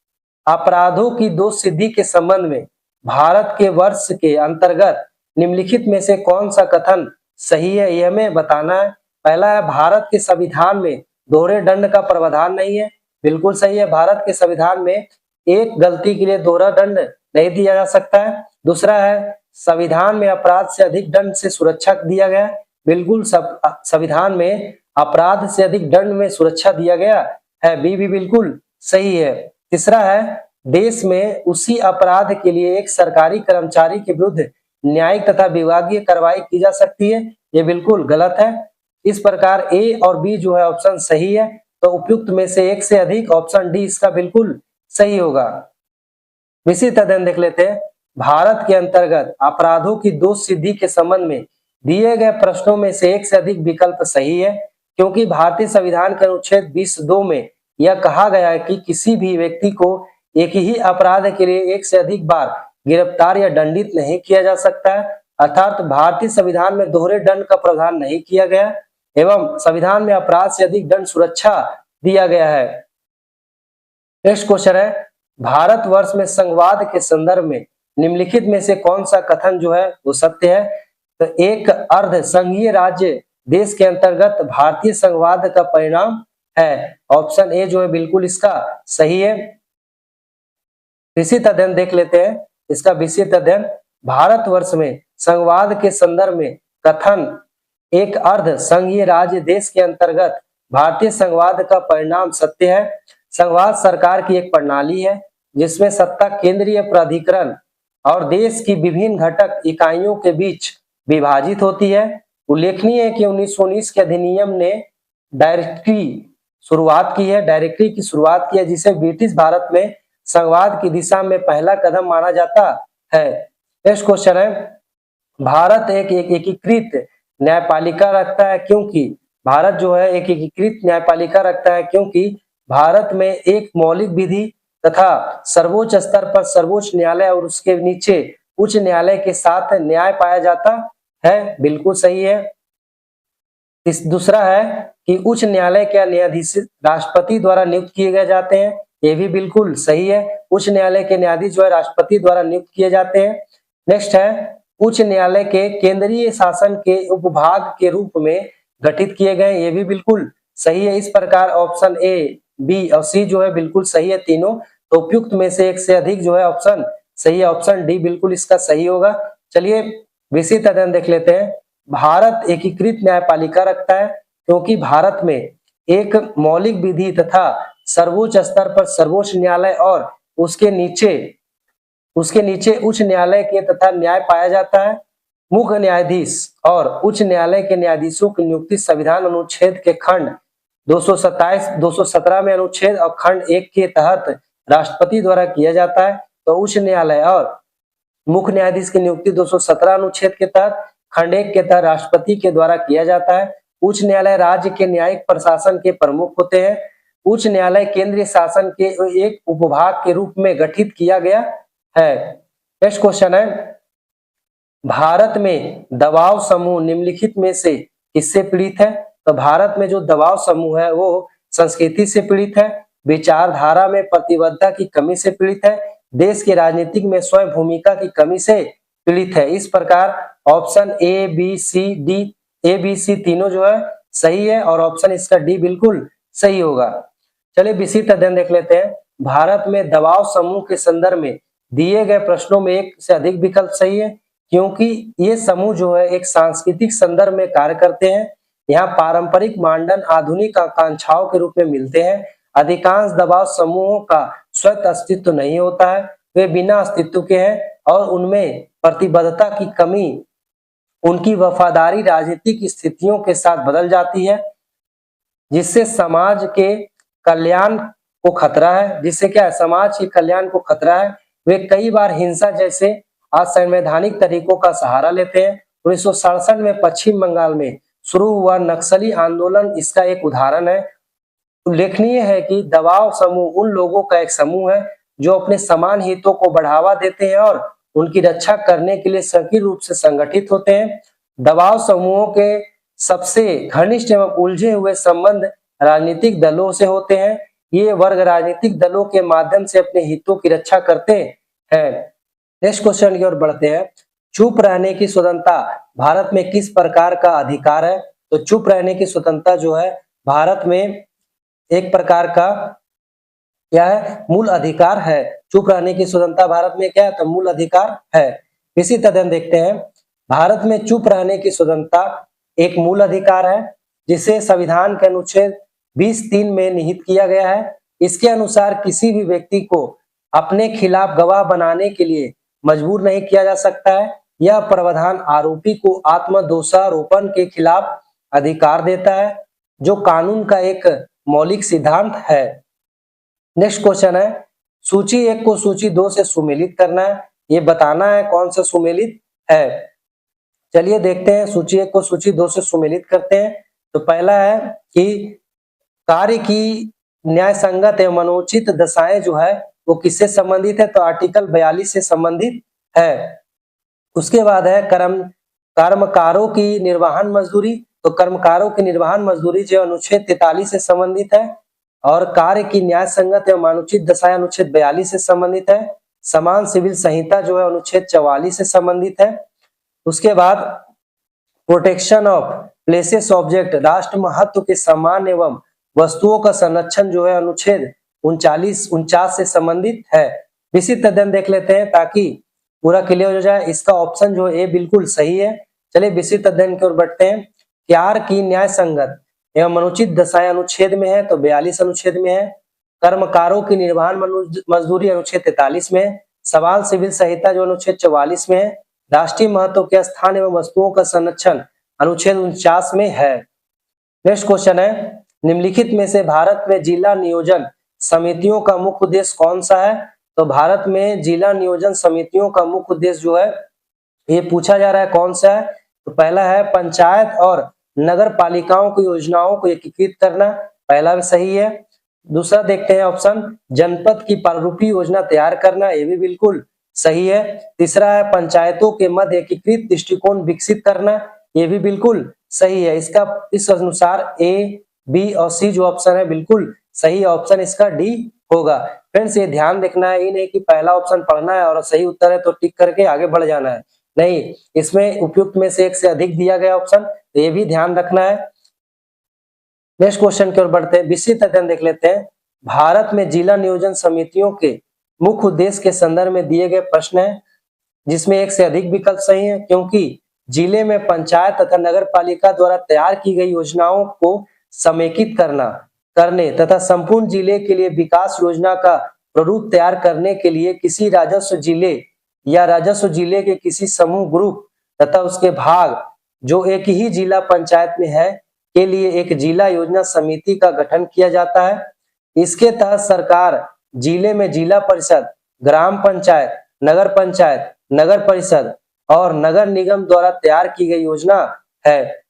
अपराधों की दोष सिद्धि के संबंध में भारत के वर्ष के अंतर्गत निम्नलिखित में से कौन सा कथन सही है, यह हमें बताना है। पहला है भारत के संविधान में दोहरे दंड का प्रावधान नहीं है, बिल्कुल सही है। भारत के संविधान में एक गलती के लिए दोहरा दंड नहीं दिया जा सकता है। दूसरा है संविधान में अपराध से अधिक दंड से सुरक्षा दिया गया, बिल्कुल संविधान में अपराध से अधिक दंड में सुरक्षा दिया गया है, बी भी बिल्कुल सही है। तीसरा है देश में उसी अपराध के लिए एक सरकारी कर्मचारी के विरुद्ध न्यायिक तथा विभागीय कार्रवाई की जा सकती है, ये बिल्कुल गलत है। इस प्रकार ए और बी जो है ऑप्शन सही है, तो उपयुक्त में से एक से अधिक ऑप्शन डी इसका बिल्कुल सही होगा। विस्तृत अध्ययन देख लेते हैं। भारत के अंतर्गत अपराधों की दोष सिद्धि के संबंध में दिए गए प्रश्नों में से एक से अधिक विकल्प सही है, क्योंकि भारतीय संविधान के अनुच्छेद 20(2) में यह कहा गया है कि किसी भी व्यक्ति को एक ही अपराध के लिए एक से अधिक बार गिरफ्तार या दंडित नहीं किया जा सकता है। अर्थात भारतीय संविधान में दोहरे दंड का प्रावधान नहीं किया गया एवं संविधान में अपराध से अधिक दंड सुरक्षा दिया गया है। नेक्स्ट क्वेश्चन है भारतवर्ष में संघवाद के संदर्भ में निम्नलिखित में से कौन सा कथन जो है वो सत्य है। तो एक अर्ध संघीय राज्य देश के अंतर्गत भारतीय संघवाद का परिणाम है, ऑप्शन ए जो है बिल्कुल इसका सही है। विस्तृत अध्ययन देख लेते हैं। इसका विस्तृत अध्ययन भारतवर्ष में संघवाद के संदर्भ में कथन एक अर्ध संघीय राज्य देश के अंतर्गत भारतीय संघवाद का परिणाम सत्य है। संघवाद सरकार की एक प्रणाली है जिसमें सत्ता केंद्रीय प्राधिकरण और देश की विभिन्न घटक इकाइयों के बीच विभाजित होती है। उल्लेखनीय है कि 1919 के अधिनियम ने डायरेक्टरी की शुरुआत की है, जिसे ब्रिटिश भारत में संघवाद की दिशा में पहला कदम माना जाता है। नेक्स्ट क्वेश्चन है भारत एक एकीकृत न्यायपालिका रखता है क्योंकि भारत जो है एक एकीकृत न्यायपालिका रखता है क्योंकि भारत में एक मौलिक विधि तथा सर्वोच्च स्तर पर सर्वोच्च न्यायालय और उसके नीचे उच्च न्यायालय के साथ न्याय पाया जाता है, बिल्कुल सही है। दूसरा है कि उच्च न्यायालय के न्यायाधीश राष्ट्रपति द्वारा नियुक्त किए गए जाते हैं, ये भी बिल्कुल सही है। उच्च न्यायालय के न्यायाधीश जो है राष्ट्रपति द्वारा नियुक्त किए जाते हैं। नेक्स्ट है उच्च न्यायालय के केंद्रीय शासन के उपभाग के रूप में गठित किए गए, ये भी बिल्कुल सही है। इस प्रकार ऑप्शन ए, बी और सी जो है बिल्कुल सही है तीनों। तो उपयुक्त में से एक से अधिक जो है ऑप्शन सही है, ऑप्शन डी बिल्कुल इसका सही होगा। चलिए विस्तृत अध्ययन देख लेते हैं। भारत एकीकृत न्यायपालिका रखता है क्योंकि भारत में एक मौलिक विधि तथा सर्वोच्च स्तर पर सर्वोच्च न्यायालय और उसके नीचे उच्च न्यायालय के तथा न्याय पाया जाता है। मुख्य न्यायाधीश और उच्च न्यायालय के न्यायाधीशों की नियुक्ति संविधान अनुच्छेद के खंड 217 में अनुच्छेद और खंड 1 के तहत राष्ट्रपति द्वारा किया जाता है। तो उच्च न्यायालय और मुख्य न्यायाधीश की नियुक्ति 217 अनुच्छेद के तहत खंड 1 के तहत राष्ट्रपति के द्वारा किया जाता है। उच्च न्यायालय राज्य के न्यायिक प्रशासन के प्रमुख होते हैं। उच्च न्यायालय केंद्रीय शासन के एक उपभाग के रूप में गठित किया गया है। नेक्स्ट क्वेश्चन है भारत में दबाव समूह निम्नलिखित में से किससे पीड़ित है। तो भारत में जो दबाव समूह है वो संस्कृति से पीड़ित है, विचारधारा में प्रतिबद्धता की कमी से पीड़ित है देश के राजनीतिक में स्वयं भूमिका की कमी से पीड़ित है। इस प्रकार ऑप्शन ए बी सी तीनों जो है सही है और ऑप्शन इसका डी बिल्कुल सही होगा। चलिए विशिष्ट अध्ययन देख लेते हैं। भारत में दबाव समूह के संदर्भ में दिए गए प्रश्नों में एक से अधिक विकल्प सही है, क्योंकि ये समूह जो है एक सांस्कृतिक संदर्भ में कार्य करते हैं। यहाँ पारंपरिक मानदंड आधुनिक आकांक्षाओं के रूप में मिलते हैं। अधिकांश दबाव समूहों का स्वतः अस्तित्व नहीं होता है, वे बिना अस्तित्व के हैं और उनमें प्रतिबद्धता की कमी उनकी वफादारी राजनीतिक स्थितियों के साथ बदल जाती है, जिससे समाज के कल्याण को खतरा है। जिससे क्या है, समाज के कल्याण को खतरा है। वे कई बार हिंसा जैसे असंवैधानिक तरीकों का सहारा लेते हैं। 1967 में पश्चिम बंगाल में शुरू हुआ नक्सली आंदोलन इसका एक उदाहरण है। उल्लेखनीय है कि दबाव समूह उन लोगों का एक समूह है जो अपने समान हितों को बढ़ावा देते हैं और उनकी रक्षा करने के लिए सक्रिय रूप से संगठित होते हैं। दबाव समूहों के सबसे घनिष्ठ एवं उलझे हुए संबंध राजनीतिक दलों से होते हैं। ये वर्ग राजनीतिक दलों के माध्यम से अपने हितों की रक्षा करते हैं। नेक्स्ट क्वेश्चन की ओर बढ़ते हैं। चुप रहने की स्वतंत्रता भारत में किस प्रकार का अधिकार है? तो चुप रहने की स्वतंत्रता जो है भारत में एक प्रकार का क्या है, मूल अधिकार है। चुप रहने की स्वतंत्रता भारत में क्या है, तो मूल अधिकार है। इसी तरह देखते हैं, भारत में चुप रहने की स्वतंत्रता एक मूल अधिकार है जिसे संविधान के अनुच्छेद 20(3) में निहित किया गया है। इसके अनुसार किसी भी व्यक्ति को अपने खिलाफ गवाह बनाने के लिए मजबूर नहीं किया जा सकता है। यह प्रावधान आरोपी को आत्मदोषारोपण के खिलाफ अधिकार देता है, जो कानून का एक मौलिक सिद्धांत है। नेक्स्ट क्वेश्चन है, सूची 1 को सूची 2 से सुमेलित करना है। ये बताना है कौन सा सुमेलित है। चलिए देखते हैं, सूची 1 को सूची 2 से सुमेलित करते हैं। तो पहला है कि कार्य की न्याय संगत एवं मनोचित दशाएं जो है वो किससे संबंधित है, तो आर्टिकल 42 से संबंधित है। उसके बाद है कर्मकारों की निर्वहन मजदूरी, तो कर्मकारों की निर्वहन मजदूरी जो अनुच्छेद 43 से संबंधित है। और कार्य की न्याय संगत एवं अनुचित दशाएं अनुच्छेद 42 से संबंधित है। समान सिविल संहिता जो है अनुच्छेद 44 से संबंधित है। उसके बाद प्रोटेक्शन ऑफ प्लेसेस ऑब्जेक्ट राष्ट्र महत्व के सम्मान एवं वस्तुओं का संरक्षण जो है अनुच्छेद 49 से संबंधित है। विशिष्ट अध्ययन देख लेते हैं ताकि पूरा क्लियर हो जाए। इसका ऑप्शन जो है बिल्कुल सही है। चलिए विशिष्ट अध्ययन की ओर बढ़ते हैं। कार्य की न्याय संगत एवं अनुचित दशाएं अनुच्छेद में है, तो 42 अनुच्छेद में है। कर्मकारों की निर्वहन मजदूरी अनुच्छेद 43 में है। समान सिविल संहिता जो अनुच्छेद 44 में है। राष्ट्रीय महत्व के स्थान एवं वस्तुओं का संरक्षण अनुच्छेद 49 में है। नेक्स्ट क्वेश्चन है, निम्नलिखित में से भारत में जिला नियोजन समितियों का मुख्य उद्देश्य कौन सा है? तो भारत में जिला नियोजन समितियों का मुख्य उद्देश्य जो है ये पूछा जा रहा है कौन सा है। तो पहला है पंचायत और नगर पालिकाओं की योजनाओं को एकीकृत करना, पहला भी सही है। दूसरा देखते हैं ऑप्शन, जनपद की प्रारूपी योजना तैयार करना, ये भी बिल्कुल सही है। तीसरा है पंचायतों के मध्य एकीकृत दृष्टिकोण विकसित करना, ये भी बिल्कुल सही है। इसका इस अनुसार ए, बी और सी जो ऑप्शन है बिल्कुल सही ऑप्शन इसका डी होगा। फ्रेंड्स ये ध्यान देखना है, ये नहीं कि पहला ऑप्शन पढ़ना है और सही उत्तर है तो टिक करके आगे बढ़ जाना है, नहीं, इसमें उपयुक्त में से एक से अधिक दिया गया ऑप्शन, तो ये भी ध्यान रखना है। नेक्स्ट क्वेश्चन की ओर बढ़ते हैं, विशिष्ट अध्ययन देख लेते हैं। भारत में जिला नियोजन समितियों के मुख्य उद्देश्य के संदर्भ में दिए गए प्रश्न है जिसमें एक से अधिक विकल्प सही है, क्योंकि जिले में पंचायत तथा नगर पालिका द्वारा तैयार की गई योजनाओं को समेकित करने तथा संपूर्ण जिले के लिए विकास योजना का प्रारूप तैयार करने के लिए किसी राजस्व जिले या राजस्व जिले के किसी समूह ग्रुप तथा उसके भाग जो एक ही जिला पंचायत में है के लिए एक जिला योजना समिति का गठन किया जाता है। इसके तहत सरकार जिले में जिला परिषद, ग्राम पंचायत, नगर परिषद और नगर निगम द्वारा तैयार की गई योजना है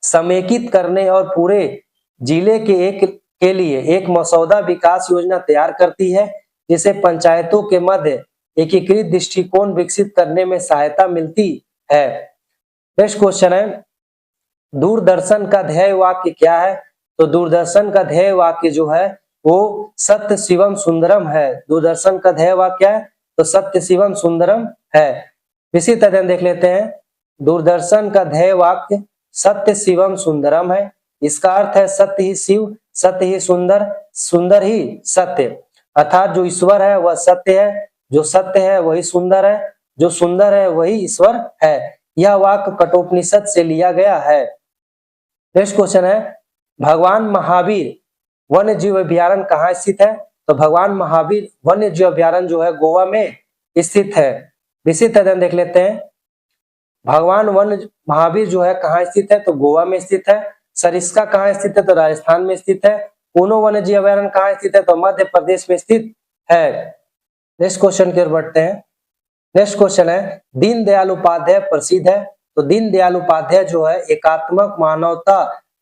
समेकित करने और पूरे जिले के लिए एक मसौदा विकास योजना तैयार करती है, जिसे पंचायतों के मध्य एकीकृत दृष्टिकोण विकसित करने में सहायता मिलती है। नेक्स्ट क्वेश्चन है, दूरदर्शन का ध्येय वाक्य क्या है? तो दूरदर्शन का ध्येय वाक्य जो है वो सत्य शिवम सुंदरम है। दूरदर्शन का ध्येय वाक्य क्या है? तो सत्य शिवम सुंदरम है। इसी तरह देख लेते हैं, दूरदर्शन का ध्येय वाक्य सत्य शिवम सुंदरम है। इसका अर्थ है सत्य ही शिव, सत्य ही सुंदर, सुंदर ही सत्य। अर्थात जो ईश्वर है वह सत्य है, जो सत्य है वही सुंदर है, जो सुंदर है वही ईश्वर है। यह वाक्य कठोपनिषद से लिया गया है। नेक्स्ट क्वेश्चन है, भगवान महावीर वन्य जीव अभ्यारण्य कहाँ स्थित है? तो भगवान महावीर वन्य जीव अभ्यारण्य जो है गोवा में स्थित है। इसी तरह देख लेते हैं, भगवान वन्य महावीर जो है कहाँ स्थित है? तो गोवा में स्थित है। सरिस्का कहाँ स्थित है? तो राजस्थान में स्थित है। ऊनो वन्य जीव अभ्यारण्य कहाँ स्थित है? तो मध्य प्रदेश में स्थित है। नेक्स्ट क्वेश्चन की ओर बढ़ते हैं। नेक्स्ट क्वेश्चन है, दीनदयाल उपाध्याय प्रसिद्ध है। तो दीनदयाल उपाध्याय जो है एकात्मक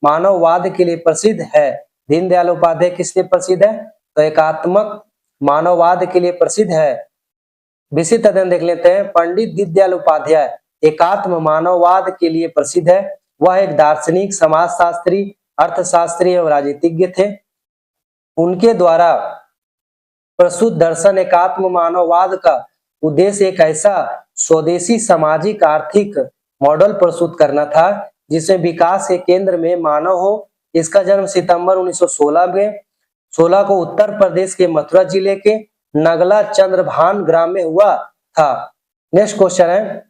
मानववाद के लिए प्रसिद्ध है। दीनदयाल उपाध्याय किस लिए प्रसिद्ध है? तो एकात्मक मानववाद के लिए प्रसिद्ध है। विशिष्ट अध्ययन देख लेते हैं, पंडित दीनदयाल उपाध्याय एकात्म मानववाद के लिए प्रसिद्ध है। वह एक दार्शनिक, समाजशास्त्री, अर्थशास्त्री एवं राजनीतिज्ञ थे। उनके द्वारा प्रस्तुत दर्शन एकात्म मानववाद का उद्देश्य एक ऐसा स्वदेशी सामाजिक आर्थिक मॉडल प्रस्तुत करना था जिसमें विकास के केंद्र में मानव हो। इसका जन्म सितंबर 1916 में 16 को उत्तर प्रदेश के मथुरा जिले के नगला चंद्रभान ग्राम में हुआ था। नेक्स्ट क्वेश्चन है,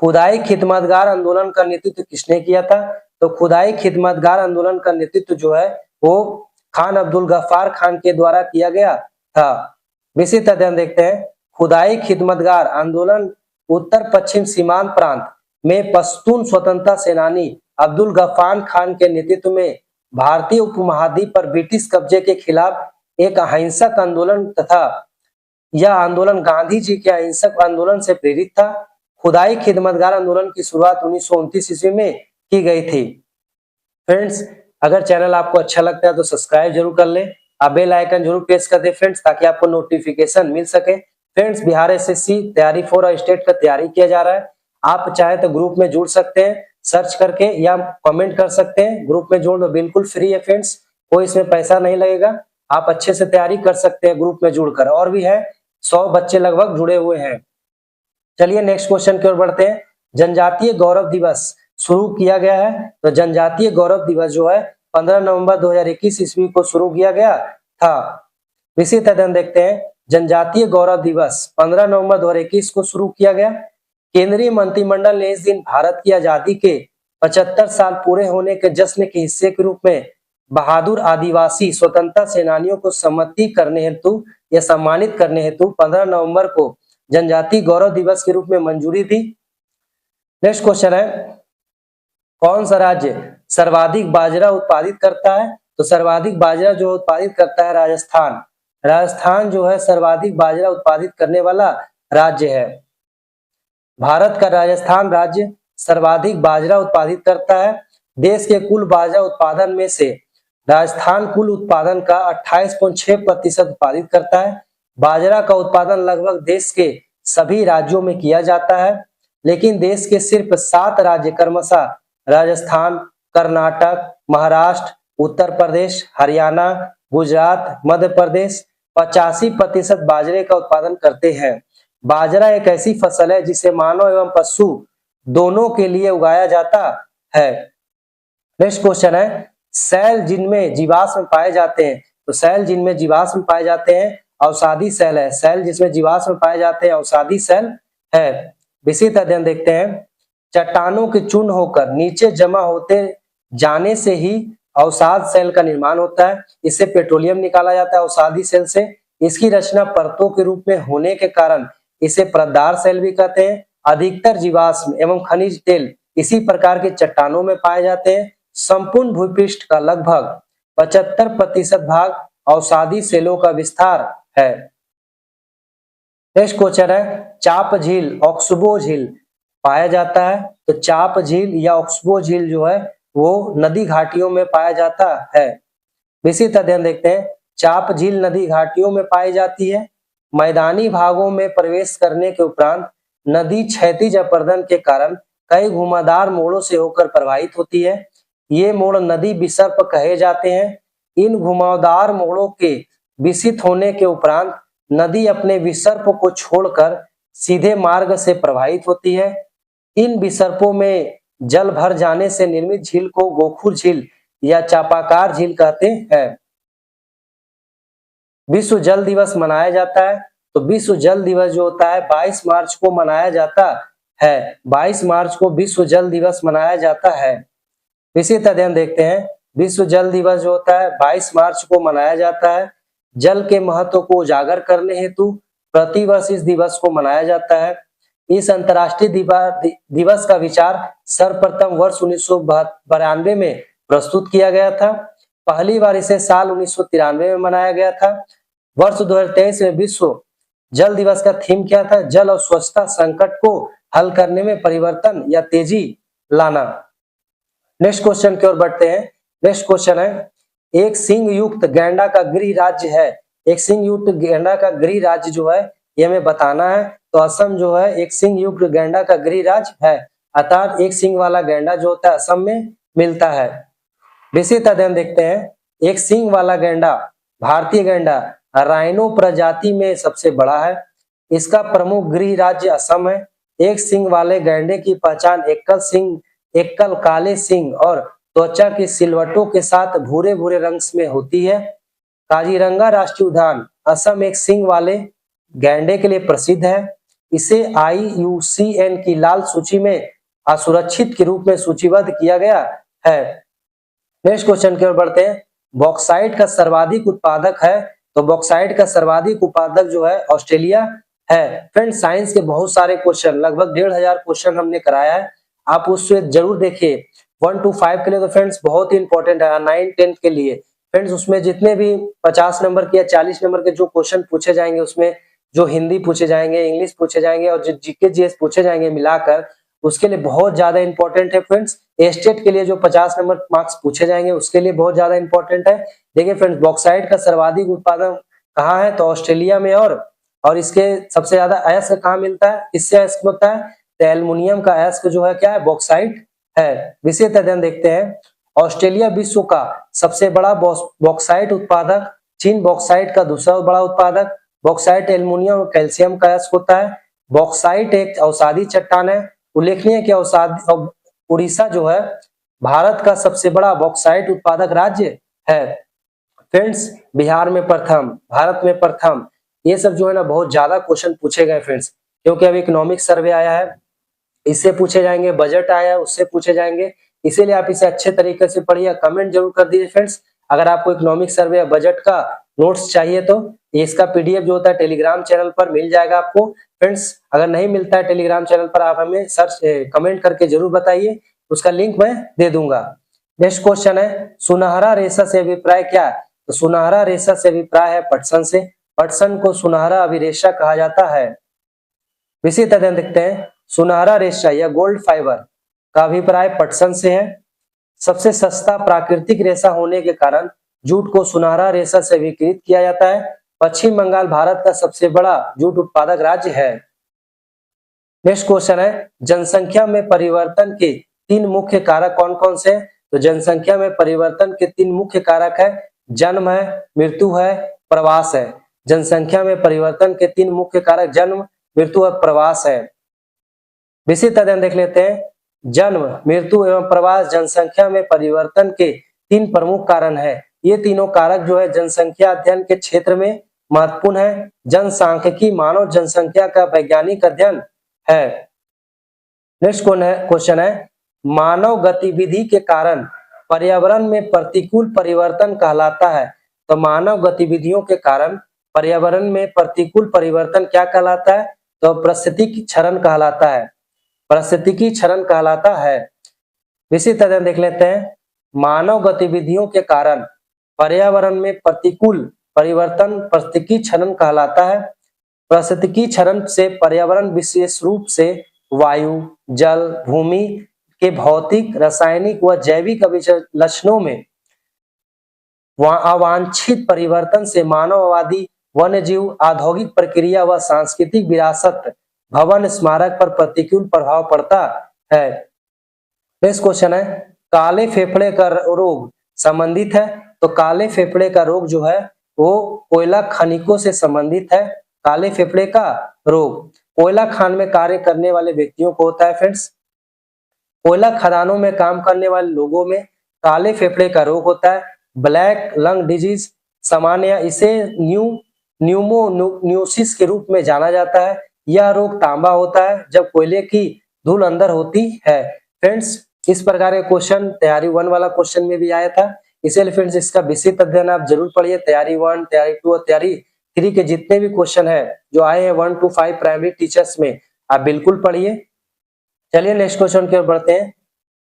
खुदाई खिदमतगार आंदोलन का नेतृत्व किसने किया था? तो खुदाई खिदमतगार आंदोलन का नेतृत्व जो है वो खान अब्दुल गफ्फार खान के द्वारा किया गया था। विशिष्ट अध्ययन देखते हैं, खुदाई खिदमतगार आंदोलन उत्तर पश्चिम सीमांत प्रांत में पश्तून स्वतंत्रता सेनानी अब्दुल गफ्फार खान के नेतृत्व में भारतीय उपमहाद्वीप पर ब्रिटिश कब्जे के खिलाफ एक अहिंसक आंदोलन तथा यह आंदोलन गांधी जी के अहिंसक आंदोलन से प्रेरित था। खुदाई खिदमतगार आंदोलन की शुरुआत 1929 ईस्वी में की गई थी। फ्रेंड्स, अगर चैनल आपको अच्छा लगता है तो सब्सक्राइब जरूर कर ले, आप बेल आइकन जरूर प्रेस कर दे फ्रेंड्स, ताकि आपको नोटिफिकेशन मिल सके। फ्रेंड्स, बिहार एसएससी तैयारी फॉर स्टेट का तैयारी किया जा रहा है। आप चाहे तो ग्रुप में जुड़ सकते हैं सर्च करके, या कमेंट कर सकते हैं। ग्रुप में जुड़ना बिल्कुल फ्री है फ्रेंड्स, कोई इसमें पैसा नहीं लगेगा। आप अच्छे से तैयारी कर सकते हैं ग्रुप में जुड़कर। और भी है 100 बच्चे लगभग जुड़े हुए हैं। चलिए नेक्स्ट क्वेश्चन की ओर बढ़ते हैं। जनजातीय गौरव दिवस शुरू किया गया है। तो जनजातीय गौरव दिवस जो है 15 नवंबर 2021 ईस्वी को शुरू किया गया था। विशिष्ट अध्ययन देखते हैं, जनजातीय गौरव दिवस 15 नवंबर 2021 को शुरू किया गया। केंद्रीय मंत्रिमंडल ने इस दिन भारत की आजादी के 75 साल पूरे होने के जश्न के हिस्से के रूप में बहादुर आदिवासी स्वतंत्रता सेनानियों को सम्मानित करने हेतु 15 नवंबर को जनजातीय गौरव दिवस के रूप में मंजूरी दी। नेक्स्ट क्वेश्चन है, कौन सा राज्य सर्वाधिक बाजरा उत्पादित करता है? तो सर्वाधिक बाजरा जो उत्पादित करता है राजस्थान। राजस्थान जो है सर्वाधिक बाजरा उत्पादित करने वाला राज्य है। भारत का राजस्थान राज्य सर्वाधिक बाजरा उत्पादित करता है। देश के कुल बाजरा उत्पादन में से राजस्थान कुल उत्पादन का 28.6% उत्पादित करता है। बाजरा का उत्पादन लगभग देश के सभी राज्यों में किया जाता है, लेकिन देश के सिर्फ 7 राज्य क्रमशः राजस्थान, कर्नाटक, महाराष्ट्र, उत्तर प्रदेश, हरियाणा, गुजरात, मध्य प्रदेश 85% बाजरे का उत्पादन करते हैं। बाजरा एक ऐसी फसल है जिसे मानव एवं पशु दोनों के लिए उगाया जाता है। नेक्स्ट क्वेश्चन है, सेल जिनमें जीवाश्म पाए जाते हैं। तो सेल जिनमें जीवाश्म पाए जाते हैं अवसादी सेल है। सेल जिसमें जीवाश्म पाए जाते हैं अवसादी सेल है। विशिष्ट अध्ययन देखते हैं, चट्टानों के चूर्ण होकर नीचे जमा होते जाने से ही अवसाद सेल का निर्माण होता है। इससे पेट्रोलियम निकाला जाता है अवसादी सेल से। इसकी रचना परतों के रूप में होने के कारण इसे परतदार सेल भी कहते हैं। अधिकतर जीवाश्म एवं खनिज तेल इसी प्रकार के चट्टानों में पाए जाते हैं। संपूर्ण भूपृष्ठ का लगभग 75% भाग अवसादी सेलों का विस्तार है। नेक्स्ट क्वेश्चन है, चाप झील ऑक्सबो झील पाया जाता है। तो चाप झील या ऑक्सबो झील जो है वो नदी घाटियों में पाया जाता है। विशिष्ट अध्ययन देखते हैं, चाप झील नदी घाटियों में पाई जाती है। मैदानी भागों में प्रवेश करने के उपरांत नदी क्षैतिज अपर्दन के कारण कई घुमावदार मोड़ों से होकर प्रवाहित होती है। ये मोड़ नदी विसर्प कहे जाते हैं। इन घुमावदार मोड़ों के विकसित होने के उपरांत नदी अपने विसर्प को छोड़कर सीधे मार्ग से प्रवाहित होती है। इन विसर्पों में जल भर जाने से निर्मित झील को गोखुर झील या चापाकार झील कहते हैं। विश्व जल दिवस मनाया जाता है, तो विश्व जल दिवस जो होता है 22 मार्च को मनाया जाता है। 22 मार्च को विश्व जल दिवस मनाया जाता है। विस्तृत अध्ययन देखते हैं। विश्व जल दिवस जो होता है 22 मार्च को मनाया जाता है। जल के महत्व को उजागर करने हेतु प्रतिवर्ष इस दिवस को मनाया जाता है। इस अंतर्राष्ट्रीय दिवस का विचार सर्वप्रथम वर्ष 1992 में प्रस्तुत किया गया था। पहली बार इसे साल 1993 में मनाया गया था। वर्ष 2023 में विश्व जल दिवस का थीम क्या था? जल और स्वच्छता संकट को हल करने में परिवर्तन या तेजी लाना। नेक्स्ट क्वेश्चन की ओर बढ़ते हैं। नेक्स्ट क्वेश्चन है, एक सिंह युक्त गैंडा का गृह राज्य है। एक सिंह युक्त गैंडा का गृह राज्य जो है ये हमें बताना है। तो असम जो है एक सिंह युक्त गैंडा का गृह राज्य है, अर्थात एक सिंह वाला गैंडा जो होता है असम में मिलता है। विस्तृत अध्ययन देखते हैं। एक सिंह वाला गैंडा भारतीय गैंडा राइनो प्रजाति में सबसे बड़ा है। इसका प्रमुख गृह राज्य असम है। एक सिंह वाले गैंडे की पहचान एकल सिंह, एकल काले सिंह और त्वचा की सिलवटों के साथ भूरे भूरे रंग में होती है। काजीरंगा राष्ट्रीय उद्यान असम एक सिंह वाले गैंडे के लिए प्रसिद्ध है। इसे IUCN की लाल सूची में असुरक्षित के रूप में सूचीबद्ध किया गया है। नेक्स्ट क्वेश्चन की ओर बढ़ते हैं। बॉक्साइट का सर्वाधिक उत्पादक है, तो बॉक्साइट का सर्वाधिक उत्पादक जो है ऑस्ट्रेलिया है। फ्रेंड्स, साइंस के बहुत सारे क्वेश्चन, लगभग 1500 क्वेश्चन हमने कराया है, आप उससे जरूर देखिए। 1 to 5 के लिए तो फ्रेंड्स बहुत ही इंपॉर्टेंट है। 9, 10 के लिए फ्रेंड्स उसमें जितने भी 50 नंबर के या 40 नंबर के जो क्वेश्चन पूछे जाएंगे, उसमें जो हिंदी पूछे जाएंगे, इंग्लिश पूछे जाएंगे और जो जीके जीएस पूछे जाएंगे मिलाकर, उसके लिए बहुत ज्यादा इंपॉर्टेंट है फ्रेंड्स। स्टेट के लिए जो 50 नंबर मार्क्स पूछे जाएंगे उसके लिए बहुत ज्यादा इंपॉर्टेंट है। देखिए फ्रेंड्स, बॉक्साइट का सर्वाधिक उत्पादन कहाँ है? तो ऑस्ट्रेलिया में। और इसके सबसे ज्यादा अयस्क कहाँ मिलता है? इससे अयस्क होता है तो एल्युमिनियम का अयस्क जो है क्या है? बॉक्साइट है। विशेष अध्ययन देखते हैं। ऑस्ट्रेलिया विश्व का सबसे बड़ा बॉक्साइट उत्पादक, चीन बॉक्साइट का दूसरा बड़ा उत्पादक। बॉक्साइट एल्युमिनियम और कैल्शियम का अयस्क होता है। बॉक्साइट एक औषधि चट्टान है। उल्लेखनीय कि उड़ीसा जो है भारत का सबसे बड़ा बॉक्साइट उत्पादक राज्य है। फ्रेंड्स, बिहार में प्रथम, भारत में प्रथम, ये सब जो है ना बहुत ज्यादा क्वेश्चन पूछे गए फ्रेंड्स, क्योंकि अब इकोनॉमिक सर्वे आया है, इससे पूछे जाएंगे, बजट आया है उससे पूछे जाएंगे, इसीलिए आप इसे अच्छे तरीके से पढ़िए। कमेंट जरूर कर दीजिए फ्रेंड्स। अगर आपको इकोनॉमिक सर्वे या बजट का नोट्स चाहिए तो इसका PDF जो होता है टेलीग्राम चैनल पर मिल जाएगा आपको। फ्रेंड्स, अगर नहीं मिलता है टेलीग्राम चैनल पर, आप हमें कमेंट करके जरूर बताइए, उसका लिंक मैं दे दूंगा। नेक्स्ट क्वेश्चन है, सुनहरा रेशा से अभिप्राय क्या है? तो सुनहरा रेशा से अभिप्राय है पटसन से। पटसन को सुनहरा अभिरेशा कहा जाता है। विस्तृत अध्ययन देखते हैं। सुनहरा रेशा या गोल्ड फाइबर का अभिप्राय पटसन से है। सबसे सस्ता प्राकृतिक रेशा होने के कारण जूट को सुनहरा रेशा से विकृत किया जाता है। पश्चिम बंगाल भारत का सबसे बड़ा जूट उत्पादक राज्य है। नेक्स्ट क्वेश्चन है, जनसंख्या में परिवर्तन के 3 मुख्य कारक कौन कौन से? तो जनसंख्या में परिवर्तन के 3 मुख्य कारक है, जन्म है, मृत्यु है, प्रवास है। जनसंख्या में परिवर्तन के 3 मुख्य कारक जन्म, मृत्यु और प्रवास है। विस्तृत अध्ययन देख लेते हैं। जन्म, मृत्यु एवं प्रवास जनसंख्या में परिवर्तन के 3 प्रमुख कारण है। ये तीनों कारक जो है जनसंख्या अध्ययन के क्षेत्र में महत्वपूर्ण है। जनसांख्यिकी मानव जनसंख्या का वैज्ञानिक अध्ययन है। नेक्स्ट क्वेश्चन है, मानव गतिविधि के कारण पर्यावरण में प्रतिकूल परिवर्तन कहलाता है। तो मानव गतिविधियों के कारण पर्यावरण में प्रतिकूल परिवर्तन क्या कहलाता है? तो पारिस्थितिकी क्षरण कहलाता है। पारिस्थितिकी क्षरण कहलाता है। विस्तृत अध्ययन देख लेते हैं। मानव गतिविधियों के कारण पर्यावरण में प्रतिकूल परिवर्तन पारिस्थितिकी क्षरण कहलाता है। पारिस्थितिकी क्षरण से पर्यावरण विशेष रूप से वायु, जल, भूमि के भौतिक, रासायनिक व जैविक अभिलक्षणों में अवांछित परिवर्तन से मानववादी, वन्यजीव, औद्योगिक प्रक्रिया व सांस्कृतिक विरासत, भवन, स्मारक पर प्रतिकूल प्रभाव पड़ता है। नेक्स्ट क्वेश्चन है, काले फेफड़े का रोग संबंधित है, तो काले फेफड़े का रोग जो है वो कोयला खनिकों से संबंधित है। काले फेफड़े का रोग कोयला खान में कार्य करने वाले व्यक्तियों को होता है फ्रेंड्स। कोयला खदानों में काम करने वाले लोगों में काले फेफड़े का रोग होता है। ब्लैक लंग डिजीज सामान्य इसे न्यूमोनियोसिस के रूप में जाना जाता है। यह रोग तांबा होता है जब कोयले की धूल अंदर होती है। फ्रेंड्स, इस प्रकार के क्वेश्चन तैयारी 1 वाला क्वेश्चन में भी आया था, इसलिए फ्रेंड्स इसका विस्तृत अध्ययन आप जरूर पढ़िए। तैयारी 1, तैयारी 2 और तैयारी 3 के जितने भी क्वेश्चन है जो आए हैं 1 to 5 प्राइमरी टीचर्स में, आप बिल्कुल पढ़िए। चलिए नेक्स्ट क्वेश्चन की ओर बढ़ते हैं।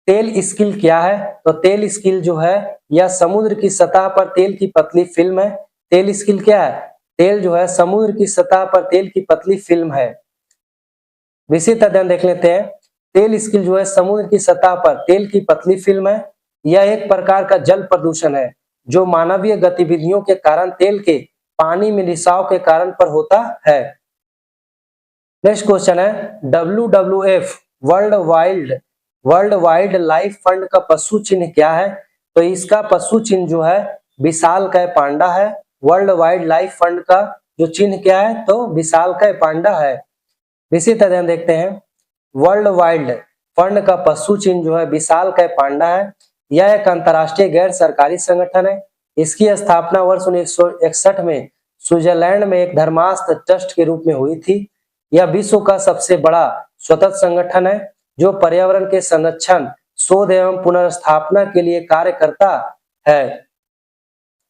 तेल स्किल क्या है? तो तेल स्किल जो है यह समुद्र की सतह पर तेल की पतली फिल्म है। तेल स्किल क्या है? तेल जो है समुद्र की सतह पर तेल की पतली फिल्म है। विस्तृत अध्ययन देख लेते हैं। तेल स्किल जो है समुद्र की सतह पर तेल की पतली फिल्म है। यह एक प्रकार का जल प्रदूषण है जो मानवीय गतिविधियों के कारण तेल के पानी में रिसाव के कारण पर होता है। नेक्स्ट क्वेश्चन है WWF world wild life fund का पशु चिन्ह क्या है? तो इसका पशु चिन्ह जो है विशालकाय पांडा है। वर्ल्ड वाइल्ड लाइफ फंड का जो चिन्ह क्या है? तो विशालकाय पांडा है। विस्तृत अध्ययन देखते हैं। वर्ल्ड वाइल्ड फंड का पशु चिन्ह जो है विशालकाय पांडा है। यह एक अंतर्राष्ट्रीय गैर सरकारी संगठन है। इसकी स्थापना वर्ष 1961 में स्विट्जरलैंड में एक धर्मास्थ ट्रस्ट के रूप में हुई थी। यह विश्व का सबसे बड़ा स्वतंत्र संगठन है जो पर्यावरण के संरक्षण, शोध एवं पुनर्स्थापना के लिए कार्य करता है।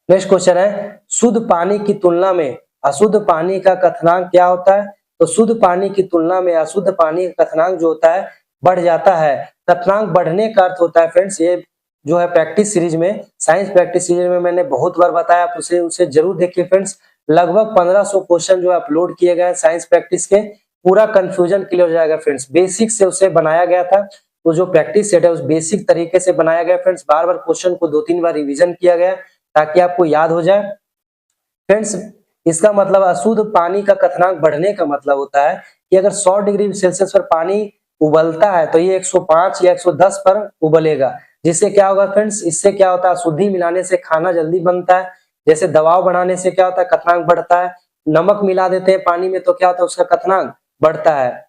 नेक्स्ट क्वेश्चन है शुद्ध पानी की तुलना में अशुद्ध पानी का कथनांक क्या होता है? तो शुद्ध पानी की तुलना में अशुद्ध पानी का कथनांक जो होता है बढ़ जाता है। कथनांक बढ़ने का अर्थ होता है फ्रेंड्स, ये जो है प्रैक्टिस सीरीज में, साइंस प्रैक्टिस सीरीज में मैंने बहुत बार बताया, आप उसे जरूर देखिए फ्रेंड्स। लगभग 1500 क्वेश्चन जो अपलोड किए गए साइंस प्रैक्टिस के, पूरा कंफ्यूजन क्लियर हो जाएगा फ्रेंड्स। बेसिक से उसे बनाया गया था, तो जो प्रैक्टिस सेट है उस बेसिक तरीके से बनाया गया फ्रेंड्स। बार बार क्वेश्चन को 2-3 बार रिवीजन किया गया ताकि आपको याद हो जाए फ्रेंड्स। इसका मतलब अशुद्ध पानी का कथनांक बढ़ने का मतलब होता है कि अगर 100 डिग्री सेल्सियस पर पानी उबलता है तो ये 105 या 110 पर उबलेगा, जिससे क्या होगा फ्रेंड्स, इससे क्या होता है अशुद्धि मिलाने से खाना जल्दी बनता है। जैसे दबाव बढ़ाने से क्या होता है कथनांक बढ़ता है। नमक मिला देते हैं पानी में तो क्या होता है उसका कथनांक बढ़ता है।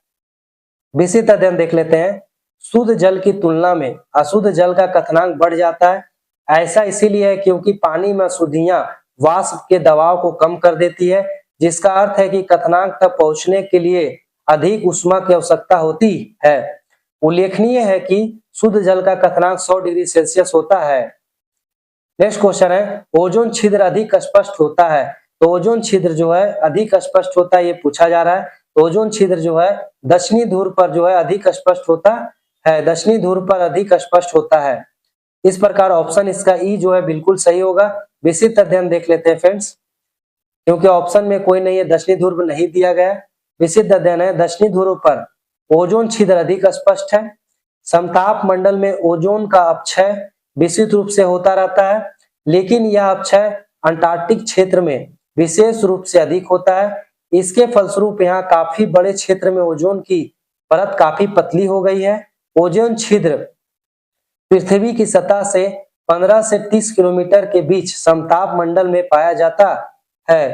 विस्तृत अध्ययन देख लेते हैं। शुद्ध जल की तुलना में अशुद्ध जल का कथनांक बढ़ जाता है। ऐसा इसीलिए है क्योंकि पानी में अशुद्धियां वाष्प के दबाव को कम कर देती है, जिसका अर्थ है कि कथनांक तक पहुंचने के लिए अधिक ऊष्मा की आवश्यकता होती है। उल्लेखनीय है कि शुद्ध जल का कथनांक 100 डिग्री सेल्सियस होता है। नेक्स्ट क्वेश्चन है ओजोन छिद्र अधिक स्पष्ट होता है। तो ओजोन छिद्र जो है अधिक स्पष्ट होता है, ये पूछा जा रहा है। तो ओजोन छिद्र जो है दक्षिणी ध्रुव पर जो है अधिक स्पष्ट होता है, दक्षिणी ध्रुव पर अधिक स्पष्ट होता है। इस प्रकार ऑप्शन इसका ई जो है बिल्कुल सही होगा। विस्तृत अध्ययन देख लेते हैं फ्रेंड्स, क्योंकि ऑप्शन में कोई नहीं है, दक्षिणी ध्रुव नहीं दिया गया। विस्तृत अध्ययन है दक्षिणी ध्रुव पर ओजोन छिद्र अधिक स्पष्ट है। समताप मंडल में ओजोन का अपक्षय विस्तृत रूप से होता रहता है, लेकिन यह अपक्षय अंटार्कटिक क्षेत्र में विशेष रूप से अधिक होता है। इसके फलस्वरूप यहाँ काफी बड़े क्षेत्र में ओजोन की परत काफी पतली हो गई है। ओजोन छिद्र पृथ्वी की सतह से 15 से 30 किलोमीटर के बीच समताप मंडल में पाया जाता है।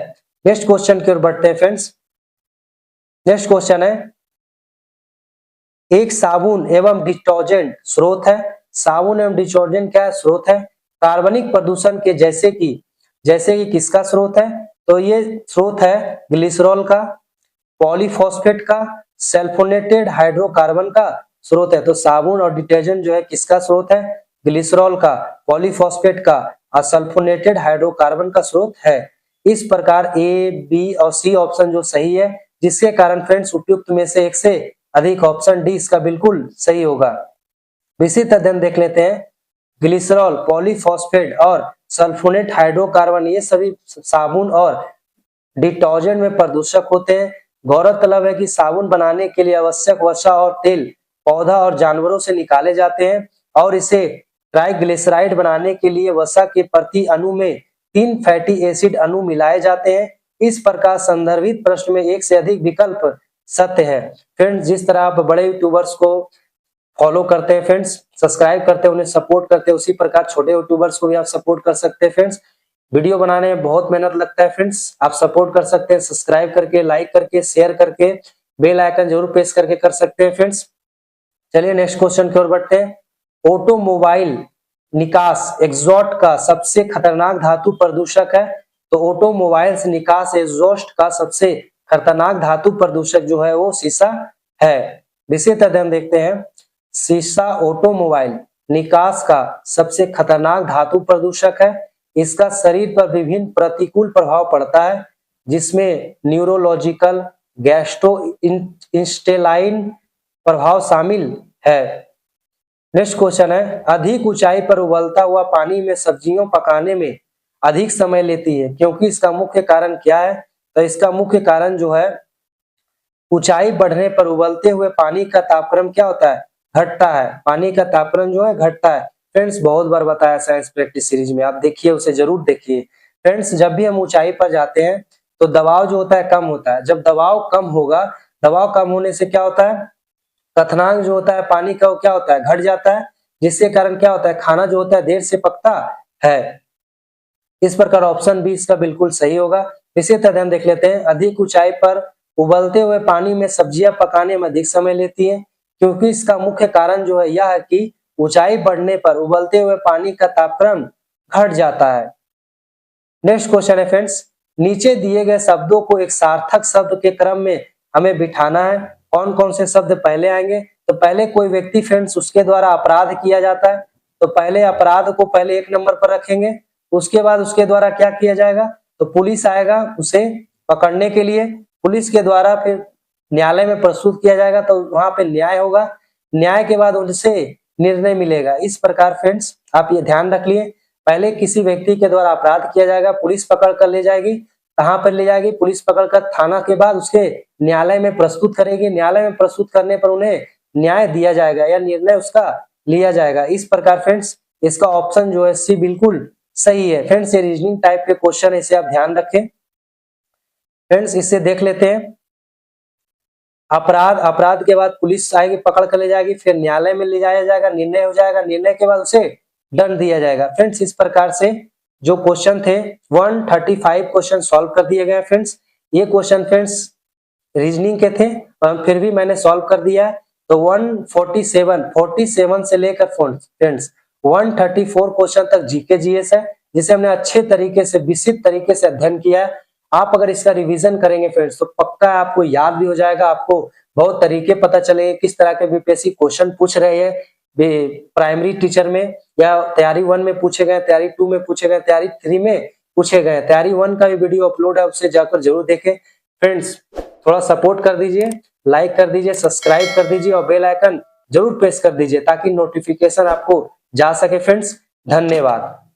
नेक्स्ट क्वेश्चन की ओर बढ़ते हैं फ्रेंड्स। नेक्स्ट क्वेश्चन है एक साबुन एवं डिटर्जेंट स्रोत है। साबुन एवं डिटर्जेंट क्या स्रोत है? कार्बनिक प्रदूषण के जैसे कि किसका स्रोत है? तो ये स्रोत है ग्लिसरॉल का, पॉलीफॉस्फेट का, सल्फोनेटेड हाइड्रोकार्बन का स्रोत है। तो साबुन और डिटर्जेंट जो है किसका स्रोत है? ग्लिसरॉल का, पॉलीफॉस्फेट का और सल्फोनेटेड हाइड्रोकार्बन का स्रोत है। इस प्रकार ए, बी और सी ऑप्शन जो सही है, जिसके कारण फ्रेंड्स उपयुक्त में से एक से अधिक ऑप्शन डी इसका बिल्कुल सही होगा। विस्तृत अध्ययन देख लेते हैं। ग्लिसरॉल, पॉलीफॉस्फेट और सल्फोनेट हाइड्रोकार्बन ये सभी साबुन और डिटर्जेंट में प्रदूषक होते हैं। गौरतलब है कि साबुन बनाने के लिए आवश्यक वसा और तेल पौधा और जानवरों से निकाले जाते हैं और इसे ट्राइग्लिसराइड बनाने के लिए वसा के प्रति अणु में 3 फैटी एसिड अणु मिलाए जाते हैं। इस प्रकार संदर्भित प्रश्न में एक से अधिक विकल्प सत्य है। फ्रेंड्स, जिस तरह आप बड़े यूट्यूबर्स को फॉलो करते हैं फ्रेंड्स, सब्सक्राइब करते हैं, उन्हें सपोर्ट करते हैं, उसी प्रकार छोटे यूट्यूबर्स को भी आप सपोर्ट कर सकते हैं फ्रेंड्स। वीडियो बनाने में बहुत मेहनत लगता है फ्रेंड्स, आप सपोर्ट कर सकते हैं सब्सक्राइब करके, लाइक करके, शेयर करके, बेल आइकन जरूर प्रेस करके कर सकते हैं फ्रेंड्स। चलिए नेक्स्ट क्वेश्चन की ओर बढ़ते हैं। ऑटोमोबाइल निकास एग्जॉस्ट का सबसे खतरनाक धातु प्रदूषक है। तो ऑटोमोबाइल से निकास एग्जॉस्ट का सबसे खतरनाक धातु प्रदूषक जो है वो सीसा है। विशेष अध्ययन देखते हैं। सीसा ऑटोमोबाइल निकास का सबसे खतरनाक धातु प्रदूषक है। इसका शरीर पर विभिन्न प्रतिकूल प्रभाव पड़ता है, जिसमें न्यूरोलॉजिकल, गैस्ट्रोइंटेस्टाइनल प्रभाव शामिल है। नेक्स्ट क्वेश्चन है, अधिक ऊंचाई पर उबलता हुआ पानी में सब्जियों पकाने में अधिक समय लेती है, क्योंकि इसका मुख्य कारण क्या है? तो इसका मुख्य कारण जो है, ऊंचाई बढ़ने पर उबलते हुए पानी का तापक्रम क्या होता है? घटता है। पानी का तापक्रम जो है घटता है। फ्रेंड्स बहुत बार बताया साइंस प्रैक्टिस सीरीज में, आप देखिए, उसे जरूर देखिए। फ्रेंड्स जब भी हम ऊंचाई पर जाते हैं तो दबाव जो होता है कम होता है। जब दबाव कम होगा, दबाव कम होने से क्या होता है? क्वथनांक जो होता है पानी का वो क्या होता है? घट जाता है, जिसके कारण क्या होता है? खाना जो होता है देर से पकता है। इस प्रकार ऑप्शन बी इसका बिल्कुल सही होगा। इसी तरह देख लेते हैं। अधिक ऊंचाई पर उबलते हुए पानी में सब्जियां पकाने में अधिक समय लेती है, क्योंकि इसका मुख्य कारण जो है यह है कि ऊंचाई बढ़ने पर उबलते हुए पानी का तापक्रम घट जाता है। नेक्स्ट क्वेश्चन है फ्रेंड्स, नीचे दिए गए शब्दों को एक सार्थक शब्द के क्रम में हमें बिठाना है। कौन कौन से शब्द पहले आएंगे? तो पहले कोई व्यक्ति फ्रेंड्स उसके द्वारा अपराध किया जाता है, तो पहले अपराध को पहले 1 नंबर पर रखेंगे। उसके बाद उसके द्वारा क्या किया जाएगा? तो पुलिस आएगा उसे पकड़ने के लिए, पुलिस के द्वारा फिर न्यायालय में प्रस्तुत किया जाएगा, तो वहां पे न्याय होगा। न्याय के बाद उनसे निर्णय मिलेगा। इस प्रकार फ्रेंड्स आप ये ध्यान रख लिए, पहले किसी व्यक्ति के द्वारा अपराध किया जाएगा, पुलिस पकड़ कर ले जाएगी। कहां पर ले जाएगी? पुलिस पकड़कर थाना के बाद उसके न्यायालय में प्रस्तुत करेगी। न्यायालय में प्रस्तुत करने पर उन्हें न्याय दिया जाएगा या निर्णय उसका लिया जाएगा। इस प्रकार फ्रेंड्स इसका ऑप्शन जो है सी बिल्कुल सही है। फ्रेंड्स ये रीजनिंग टाइप के क्वेश्चन है, इसे आप ध्यान रखें। फ्रेंड्स इसे देख लेते हैं। अपराध के बाद पुलिस आएगी, पकड़ कर ले जाएगी, फिर न्यायालय में ले जाया जाएगा, निर्णय हो जाएगा, निर्णय के बाद उसे दंड दिया जाएगा। फ्रेंड्स इस प्रकार से जो क्वेश्चन थे 135 क्वेश्चन सॉल्व कर दिए गए। फ्रेंड्स ये क्वेश्चन फ्रेंड्स रीजनिंग के थे, और फिर भी मैंने सॉल्व कर दिया है। तो 147 से लेकर फ्रेंड्स 134 क्वेश्चन तक जीके जीएस है, जिसे हमने अच्छे तरीके से, विस्तृत तरीके से अध्ययन किया है। आप अगर इसका रिवीजन करेंगे फ्रेंड्स तो पक्का आपको याद भी हो जाएगा। आपको बहुत तरीके पता चलेंगे किस तरह के बीपीएससी क्वेश्चन पूछ रहे हैं प्राइमरी टीचर में, या तैयारी 1 में पूछे गए, तैयारी 2 में पूछे गए, तैयारी 3 में पूछे गए। तैयारी 1 का भी वीडियो अपलोड है, उससे जाकर जरूर देखें। फ्रेंड्स थोड़ा सपोर्ट कर दीजिए, लाइक कर दीजिए, सब्सक्राइब कर दीजिए और बेल आइकन जरूर प्रेस कर दीजिए, ताकि नोटिफिकेशन आपको जा सके। फ्रेंड्स धन्यवाद।